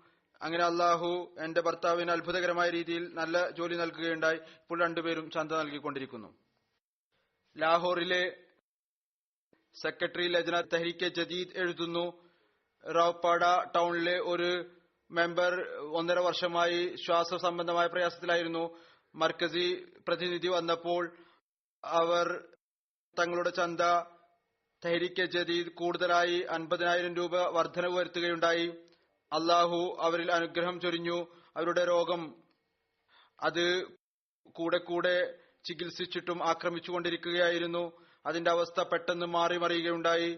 അങ്ങനെ അള്ളാഹു എന്റെ ഭർത്താവിന് അത്ഭുതകരമായ രീതിയിൽ നല്ല ജോലി നൽകുകയുണ്ടായി. ഇപ്പോൾ 2 പേരും ചന്ത നൽകിക്കൊണ്ടിരിക്കുന്നു. ലാഹോറിലെ സെക്രട്ടറി ലജ്ന തെഹ്രീക്കെ ജദീദ് എഴുതുന്നു, റൌപാഡ ടൗണിലെ ഒരു മെമ്പർ 1.5 വർഷമായി ശ്വാസ സംബന്ധമായ പ്രയാസത്തിലായിരുന്നു. മർക്കസി പ്രതിനിധി വന്നപ്പോൾ അവർ തങ്ങളുടെ ചന്ത തെഹ്രീക്കെ ജദീദ് കൂടുതലായി 50,000 രൂപ വർധനവ് വരുത്തുകയുണ്ടായി. അള്ളാഹു അവരിൽ അനുഗ്രഹം ചൊരിഞ്ഞു. അവരുടെ രോഗം അത് കൂടെ കൂടെ ചികിത്സിച്ചിട്ടും ആക്രമിച്ചുകൊണ്ടിരിക്കുകയായിരുന്നു. അതിന്റെ അവസ്ഥ പെട്ടെന്ന് മാറി മറിയുകയുണ്ടായി.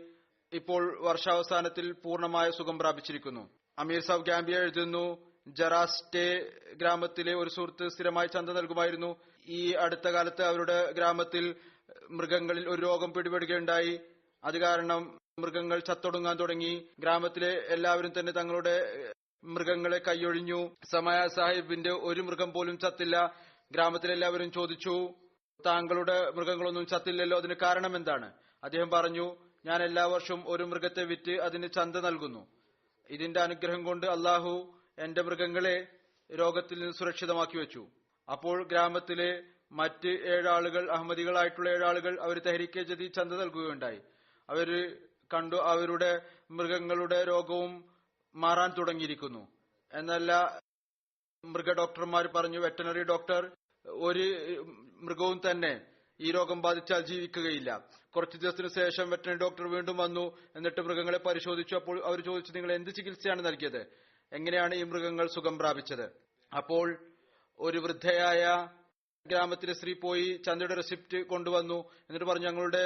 ഇപ്പോൾ വർഷാവസാനത്തിൽ പൂർണ്ണമായ സുഖം പ്രാപിച്ചിരിക്കുന്നു. അമീർ സാബ് ഗാംബിയ എഴുതുന്നു, ജറാസ്റ്റേ ഗ്രാമത്തിലെ ഒരു സുഹൃത്ത് സ്ഥിരമായി ചന്ത നൽകുമായിരുന്നു. ഈ അടുത്ത കാലത്ത് അവരുടെ ഗ്രാമത്തിൽ മൃഗങ്ങളിൽ ഒരു രോഗം പിടിപെടുകയുണ്ടായി. അത് കാരണം മൃഗങ്ങൾ ചത്തൊടുങ്ങാൻ തുടങ്ങി. ഗ്രാമത്തിലെ എല്ലാവരും തന്നെ തങ്ങളുടെ മൃഗങ്ങളെ കൈയൊഴിഞ്ഞു. സമയ സാഹിബിന്റെ ഒരു മൃഗം പോലും ചത്തില്ല. ഗ്രാമത്തിലെല്ലാവരും ചോദിച്ചു, താങ്കളുടെ മൃഗങ്ങളൊന്നും ചത്തില്ലല്ലോ, അതിന് കാരണം എന്താണ്? അദ്ദേഹം പറഞ്ഞു, ഞാൻ എല്ലാ വർഷവും ഒരു മൃഗത്തെ വിറ്റ് അതിന് ചന്ത നൽകുന്നു. ഇതിന്റെ അനുഗ്രഹം കൊണ്ട് അള്ളാഹു എന്റെ മൃഗങ്ങളെ രോഗത്തിൽ നിന്ന് സുരക്ഷിതമാക്കി വെച്ചു. അപ്പോൾ ഗ്രാമത്തിലെ മറ്റ് 7 ആളുകൾ, അഹമ്മദികളായിട്ടുള്ള 7 ആളുകൾ, അവർ തെഹ്രീക്കെ ജദീദ് ചന്ത നൽകുകയുണ്ടായി. അവര് കണ്ടു അവരുടെ മൃഗങ്ങളുടെ രോഗവും മാറാൻ തുടങ്ങിയിരിക്കുന്നു. എന്നല്ല, മൃഗ ഡോക്ടർമാർ പറഞ്ഞു, വെറ്ററിനറി ഡോക്ടർ, ഒരു മൃഗവും തന്നെ ഈ രോഗം ബാധിച്ചാൽ ജീവിക്കുകയില്ല. കുറച്ചു ദിവസത്തിനു ശേഷം വെറ്ററിനറി ഡോക്ടർ വീണ്ടും വന്നു. എന്നിട്ട് മൃഗങ്ങളെ പരിശോധിച്ചു. അപ്പോൾ അവർ ചോദിച്ചു, നിങ്ങൾ എന്ത് ചികിത്സയാണ് നൽകിയത്? എങ്ങനെയാണ് ഈ മൃഗങ്ങൾ സുഖം പ്രാപിച്ചത്? അപ്പോൾ ഒരു വൃദ്ധയായ ഗ്രാമത്തിലെ സ്ത്രീ പോയി ചന്തയുടെ റെസിപ്റ്റ് കൊണ്ടുവന്നു. എന്നിട്ട് പറഞ്ഞു, ഞങ്ങളുടെ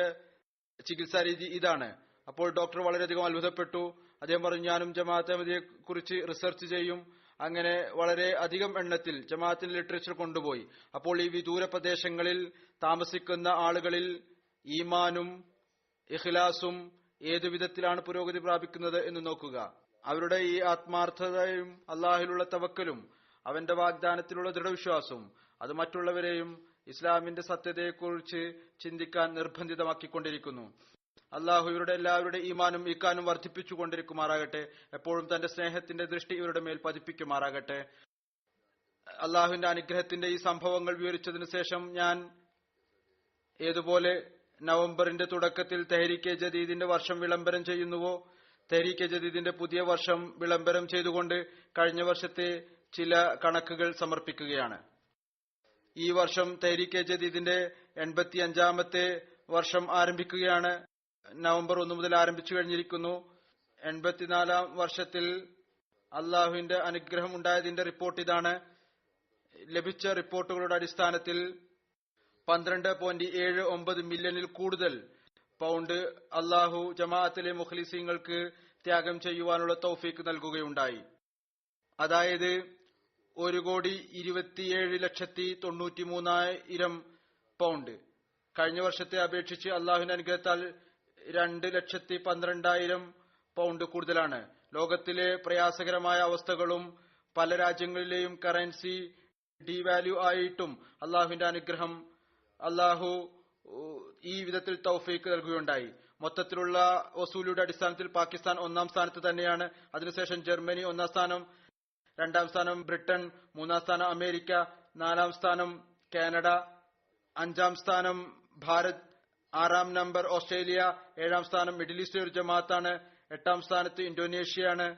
ചികിത്സാ രീതി ഇതാണ്. അപ്പോൾ ഡോക്ടർ വളരെയധികം അത്ഭുതപ്പെട്ടു. അദ്ദേഹം പറഞ്ഞു, ഞാനും ജമാഅത്തെ അഹ്മദിയെ കുറിച്ച് റിസർച്ച് ചെയ്യും. അങ്ങനെ വളരെ അധികം എണ്ണത്തിൽ ജമാഅത്തിന്റെ ലിറ്ററേച്ചർ കൊണ്ടുപോയി. അപ്പോൾ ഈ വിദൂര പ്രദേശങ്ങളിൽ താമസിക്കുന്ന ആളുകളിൽ ഈമാനും ഇഖ്ലാസും ഏതു വിധത്തിലാണ് പുരോഗതി പ്രാപിക്കുന്നത് എന്ന് നോക്കുക. അവരുടെ ഈ ആത്മാർത്ഥതയും അള്ളാഹിലുള്ള തവക്കലും അവന്റെ വാഗ്ദാനത്തിലുള്ള ദൃഢവിശ്വാസവും അത് മറ്റുള്ളവരെയും ഇസ്ലാമിന്റെ സത്യതയെക്കുറിച്ച് ചിന്തിക്കാൻ നിർബന്ധിതമാക്കിക്കൊണ്ടിരിക്കുന്നു. അള്ളാഹു ഇവരുടെ എല്ലാവരുടെ ഈമാനും ഈക്കാനും വർദ്ധിപ്പിച്ചുകൊണ്ടിരിക്കുമാറാകട്ടെ. എപ്പോഴും തന്റെ സ്നേഹത്തിന്റെ ദൃഷ്ടി ഇവരുടെ മേൽ പതിപ്പിക്കുമാറാകട്ടെ. അള്ളാഹുവിന്റെ അനുഗ്രഹത്തിന്റെ ഈ സംഭവങ്ങൾ വിവരിച്ചതിനു ശേഷം ഞാൻ ഏതുപോലെ നവംബറിന്റെ തുടക്കത്തിൽ തെഹ്രീക്കെ ജദീദിന്റെ വർഷം വിളംബരം ചെയ്യുന്നുവോ, തെഹ്രീക്കെ ജദീദിന്റെ പുതിയ വർഷം വിളംബരം ചെയ്തുകൊണ്ട് കഴിഞ്ഞ വർഷത്തെ ചില കണക്കുകൾ സമർപ്പിക്കുകയാണ്. ഈ വർഷം തെഹ്രീക്കെ ജദീദിന്റെ 85ാമത്തെ വർഷം ആരംഭിക്കുകയാണ്. നവംബർ 1 മുതൽ ആരംഭിച്ചു കഴിഞ്ഞിരിക്കുന്നു. 84ാം വർഷത്തിൽ അള്ളാഹുവിന്റെ അനുഗ്രഹം ഉണ്ടായതിന്റെ റിപ്പോർട്ട് ഇതാണ്. ലഭിച്ച റിപ്പോർട്ടുകളുടെ അടിസ്ഥാനത്തിൽ 12.79 മില്യണിൽ കൂടുതൽ പൗണ്ട് അള്ളാഹു ജമാഅത്തിലെ മുഖ്ലിസീങ്ങൾക്ക് ത്യാഗം ചെയ്യുവാനുള്ള തൗഫീക്ക് നൽകുകയുണ്ടായി. അതായത് 1,27,93,000 പൗണ്ട്. കഴിഞ്ഞ വർഷത്തെ അപേക്ഷിച്ച് അള്ളാഹുവിന്റെ അനുഗ്രഹത്താൽ 2,12,000 പൗണ്ട് കൂടുതലാണ്. ലോകത്തിലെ പ്രയാസകരമായ അവസ്ഥകളും പല രാജ്യങ്ങളിലെയും കറൻസി ഡിവാല്യൂ ആയിട്ടും അള്ളാഹുവിന്റെ അനുഗ്രഹം അള്ളാഹു ഈ വിധത്തിൽ തൗഫീക്ക് നൽകുകയുണ്ടായി. മൊത്തത്തിലുള്ള വസൂലിയുടെ അടിസ്ഥാനത്തിൽ പാകിസ്ഥാൻ 1ാം സ്ഥാനത്ത് തന്നെയാണ്. അതിനുശേഷം ജർമ്മനി 1ാം സ്ഥാനം, 2ാം സ്ഥാനം ബ്രിട്ടൻ, 3ാം സ്ഥാനം അമേരിക്ക, 4ാം സ്ഥാനം കാനഡ, 5ാം സ്ഥാനം ഭാരത്, 6ാം നമ്പർ ഓസ്ട്രേലിയ, 7ാം സ്ഥാനം മിഡിൽ ഈസ്റ്റ് ഒരു ജമാഅത്താണ്, 8ാം സ്ഥാനത്ത് ഇന്തോനേഷ്യയാണ്,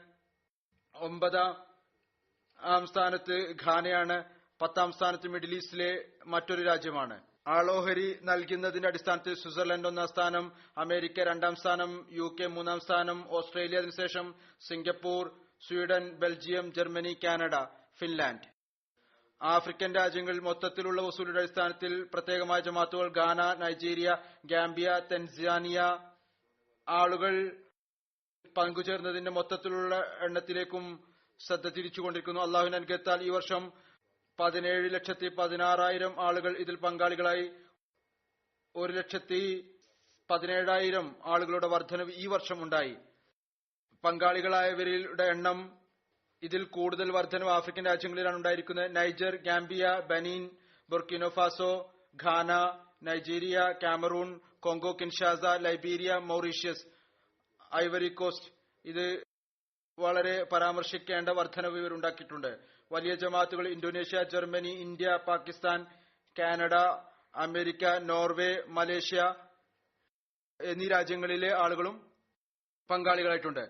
9ാം സ്ഥാനത്ത് ഘാനയാണ്, 10ാം സ്ഥാനത്ത് മിഡിൽ ഈസ്റ്റിലെ മറ്റൊരു രാജ്യമാണ്. ആളോഹരി നൽകുന്നതിന്റെ അടിസ്ഥാനത്തിൽ സ്വിറ്റ്സർലൻഡ് 1ാം സ്ഥാനം, അമേരിക്ക 2ാം സ്ഥാനം, UK 3ാം സ്ഥാനം, ഓസ്ട്രേലിയ, അതിനുശേഷം Singapore, Sweden, Belgium, Germany, Canada, Finland. African രാജ്യങ്ങളിൽ മൊത്തത്തിലുള്ള വസൂലിയുടെ അടിസ്ഥാനത്തിൽ പ്രത്യേകമായ ജമാഅത്തുകൾ ഗാന, നൈജീരിയ, ഗാംബിയ, തെൻസാനിയ. ആളുകൾ പങ്കുചേർന്നതിന്റെ മൊത്തത്തിലുള്ള എണ്ണത്തിലേക്കും ശ്രദ്ധ തിരിച്ചുകൊണ്ടിരിക്കുന്നു. അള്ളാഹുവിന്റെ അനുഗ്രഹത്താൽ ഈ വർഷം 17,16,000 ആളുകൾ ഇതിൽ പങ്കാളികളായി. 1,17,000 ആളുകളുടെ വർധനവ് ഈ വർഷം ഉണ്ടായി. പങ്കാളികളായവരുടെ എണ്ണം ഇതിൽ കൂടുതൽ വർധനവ് ആഫ്രിക്കൻ രാജ്യങ്ങളിലാണ് ഉണ്ടായിരിക്കുന്നത്. Niger, Gambia, Benin, Burkina Faso, Ghana, Nigeria, Cameroon, Congo Kinshasa, Liberia, Mauritius, Ivory Coast. ഇത് വളരെ പരാമർശിക്കേണ്ട വർധനവ് ഇവരുണ്ടാക്കിയിട്ടുണ്ട്. വലിയ ജമാഅത്തുകൾ Indonesia, Germany, India, Pakistan, Canada, America, Norway, Malaysia എന്നീ രാജ്യങ്ങളിലെ ആളുകളും പങ്കാളികളായിട്ടുണ്ട്.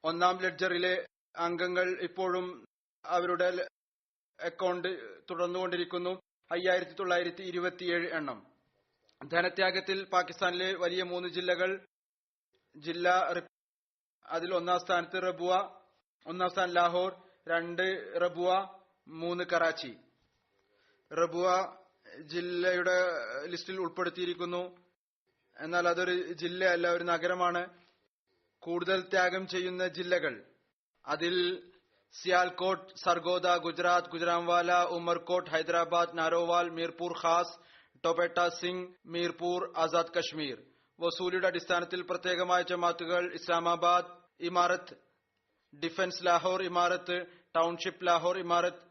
1ാം ലെഡ്ജറിലെ അംഗങ്ങൾ ഇപ്പോഴും അവരുടെ അക്കൗണ്ട് തുടർന്നുകൊണ്ടിരിക്കുന്നു. 5,927 എണ്ണം. ധനത്യാഗത്തിൽ പാകിസ്ഥാനിലെ വലിയ 3 ജില്ലകൾ അതിൽ 1ാം സ്ഥാനത്ത് റബുവ, 1ാം സ്ഥാനം ലാഹോർ, 2 റബുവ, 3 കറാച്ചി. റബുവ ജില്ലയുടെ ലിസ്റ്റിൽ ഉൾപ്പെടുത്തിയിരിക്കുന്നു. എന്നാൽ അതൊരു ജില്ലയല്ല, ഒരു നഗരമാണ്. കൂടുതൽ ത്യാഗം ചെയ്യുന്ന ജില്ലകൾ അതിൽ സിയാൽകോട്ട്, സർഗോദ, ഗുജറാത്ത്, ഗുജറാംവാല, ഉമർകോട്ട്, ഹൈദരാബാദ്, നാരോവാൽ, മീർപൂർ ഖാസ്, ടൊബേട്ട സിംഗ്, മീർപൂർ, ആസാദ് കശ്മീർ. വസൂലിയുടെ അടിസ്ഥാനത്തിൽ പ്രത്യേകമായ ജമാഅത്തുകൾ ഇസ്ലാമാബാദ് ഇമാരത്ത്, ഡിഫൻസ് ലാഹോർ ഇമാരത്ത്, ടൗൺഷിപ്പ് ലാഹോർ ഇമാരത്ത്,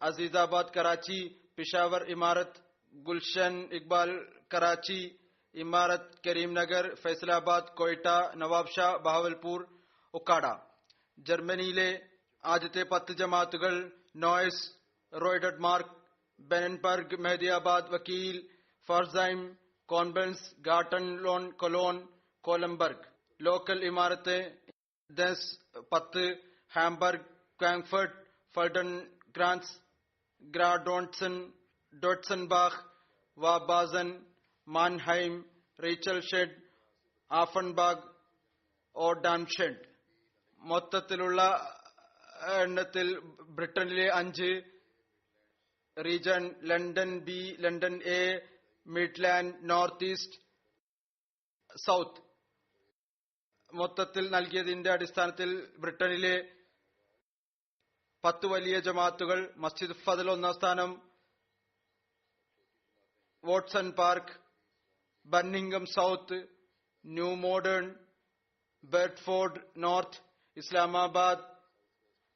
അസീസാബാദ് കറാച്ചി, പിഷാവർ ഇമാരത്ത്, ഗുൽഷൻ ഇക്ബാൽ കറാച്ചി ഇമാരത്ത്, കരീംനഗർ, ഫൈസലാബാദ്, കൊയ്റ്റ, നവാബ്ഷാ, ബഹാവൽപൂർ, ഉക്കാഡ. ജർമ്മനിയിലെ ആദ്യത്തെ 10 ജമാഅത്തുകൾ നോയ്സ്, റോയ്ഡഡ്മാർക്ക്, ബെനൻബർഗ്, മെഹദിയാബാദ്, വക്കീൽ, ഫർസൈം, കോൺബൻസ്, ഗാട്ടൺ, ലോൺ, കൊലോൺ, കോലംബർഗ്. ലോക്കൽ ഇമാരത്ത് ദസ് 10, ഹാംബർഗ്, ക്വാങ്ഫർട്ട്, ഫൾഡൺ ഗ്രാൻസ്, ഗ്രാഡോൺസൺ, ഡോട്സൻബാഖ്, വാബാസൻ, മാൻഹൈം, റീച്ചൽ ഷെഡ്, ആഫൻബാഗ്, ഓഡാംഷെഡ്. മൊത്തത്തിലുള്ള എണ്ണത്തിൽ ബ്രിട്ടനിലെ 5 region London B, London A, Midland, North east, south. മൊത്തത്തിൽ നൽകിയതിന്റെ അടിസ്ഥാനത്തിൽ ബ്രിട്ടനിലെ 10 വലിയ ജമാഅത്തുകൾ മസ്ജിദ് ഫദൽ 1-ാം സ്ഥാനം, Watson Park, Birmingham South, New Malden, Bradford North, Islamabad,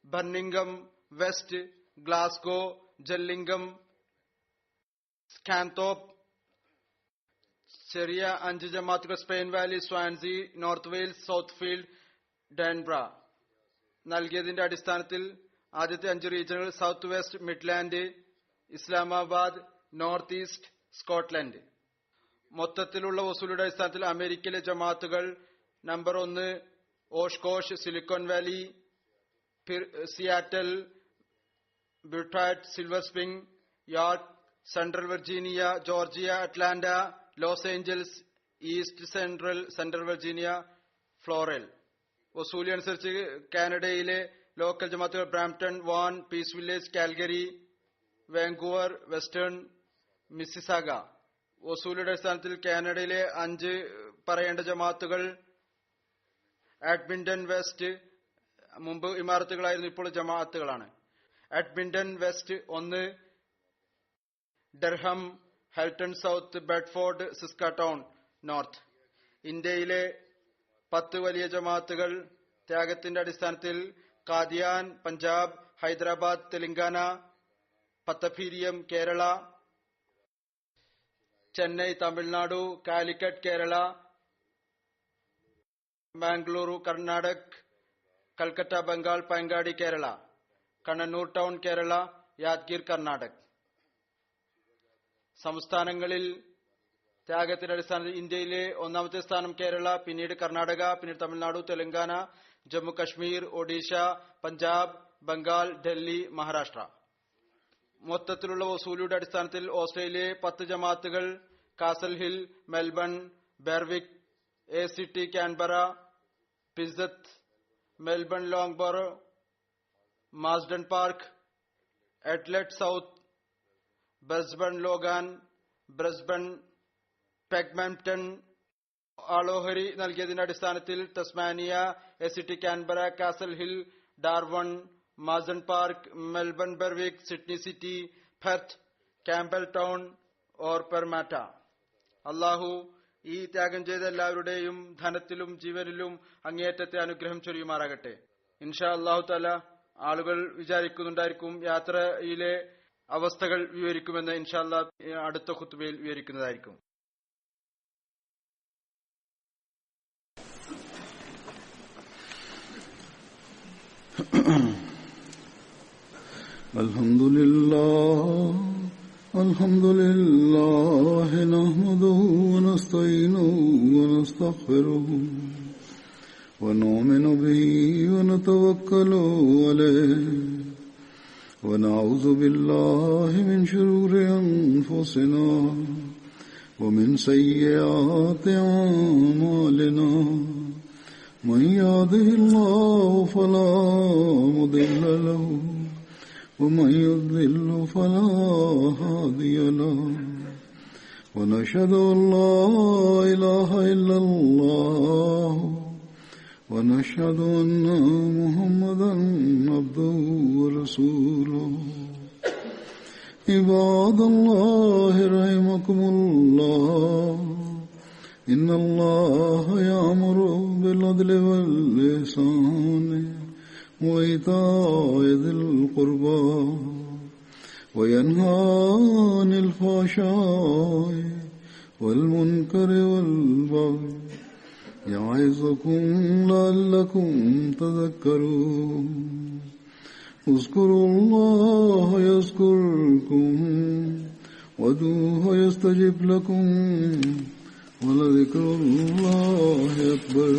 Birmingham West, Glasgow, Gillingham, Scunthorpe. ചെറിയ 5 ജമാഅത്തുകൾ Spen Valley, Swansea, North Wales, Southfield, ഡെൻബ്ര. നൽകിയതിന്റെ അടിസ്ഥാനത്തിൽ ആദ്യത്തെ 5 റീജിയനുകൾ South West Midland, Islamabad, North East, Scotland. മൊത്തത്തിലുള്ള വസൂലിയുടെ അടിസ്ഥാനത്തിൽ അമേരിക്കയിലെ ജമാഅത്തുകൾ: number 1 Oshkosh, Silicon Valley, Seattle, ബുട്രാറ്റ്, Silver Spring, York, Central Virginia, Georgia, Atlanta, Los Angeles, East Central Virginia, Floral. വസൂലി അനുസരിച്ച് കാനഡയിലെ local ജമാഅത്തുകൾ: Brampton, Vaughan, Peace Village, Calgary, Vancouver, western Mississauga. വസൂലിയുടെ അടിസ്ഥാനത്തിൽ കാനഡയിലെ 5 പറയേണ്ട ജമാഅത്തുകൾ: എഡ്മിന്റൺ വെസ്റ്റ്, മുമ്പ് ഇമാരത്തുകളായിരുന്നു, ഇപ്പോൾ ജമാഅത്തുകളാണ്. Edmonton west 1, ഡർഹം, ഹെൽട്ടൺ south, Bedford, സിസ്കാടൗൺ north. ഇന്ത്യയിലെ 10 വലിയ ജമാഅത്തുകൾ ത്യാഗത്തിന്റെ അടിസ്ഥാനത്തിൽ: കാദിയാൻ പഞ്ചാബ്, ഹൈദരാബാദ് തെലങ്കാന, പത്തപീരിയം കേരള, ചെന്നൈ തമിഴ്നാടു, കാലിക്കറ്റ് കേരള, മാംഗ്ലൂരു കർണാടക്, കൽക്കട്ട ബംഗാൾ, പയങ്കാടി കേരള, കണ്ണനൂർ ടൗൺ കേരള, യാദ്ഗീർ കർണാടക്. സംസ്ഥാനങ്ങളിൽ ത്യാഗത്തിന്റെ അടിസ്ഥാനത്തിൽ ഇന്ത്യയിലെ 1-ാമത്തെ സ്ഥാനം കേരള, പിന്നീട് കർണാടക, പിന്നീട് തമിഴ്നാടു, തെലങ്കാന, ജമ്മു കശ്മീർ, ഒഡീഷ, പഞ്ചാബ്, ബംഗാൾ, ഡൽഹി, മഹാരാഷ്ട്ര. മൊത്തത്തിലുള്ള വസൂലിയുടെ അടിസ്ഥാനത്തിൽ ഓസ്ട്രേലിയയിലെ 10 ജമാഅത്തുകൾ: Castle Hill, Melbourne, Berwick, ACT Canberra, പിസ്സത്ത്, മെൽബൺ ലോങ്ബോറോ, Marsden Park, Adelaide South, Brisbane Logan, Brisbane, പെഗ്മാംപ്ടൺ. ആളോഹരി നൽകിയതിന്റെ അടിസ്ഥാനത്തിൽ Tasmania, ACT Canberra, Castle Hill, Darwin, Marsden Park, Melbourne, Berwick, Sydney City, Perth, Campbelltown or Parramatta. അള്ളാഹു ഈ ത്യാഗം ചെയ്ത എല്ലാവരുടെയും ധനത്തിലും ജീവനിലും അങ്ങേയറ്റത്തെ അനുഗ്രഹം ചൊരിയുമാറാകട്ടെ. ഇൻഷാ അള്ളാഹു തആല ആളുകൾ വിചാരിക്കുന്നുണ്ടായിരിക്കും യാത്രയിലെ അവസ്ഥകൾ വിവരിക്കുമെന്ന്. ഇൻഷാ അള്ളാഹ് അടുത്ത ഖുത്ബയിൽ വിവരിക്കുന്നതായിരിക്കും. الحمد لله نحمده ونستعينه ونستغفره ونؤمن به ونتوكل عليه ونعوذ بالله من شرور أنفسنا ومن سيئات أعمالنا من يهده الله فلا مضل له ومن يضلل فلا هادي له ونشهد أن لا إله إلا الله ونشهد أن محمدا عبده ورسوله. عباد الله رحمكم الله إن الله يأمر بالعدل والإحسان وإيتاء ذي القربى وينهى عن الفحشاء والمنكر والبغي يعظكم لعلكم تذكرون. اذكروا الله يذكركم وادعوه يستجب لكم ولذكر الله أكبر.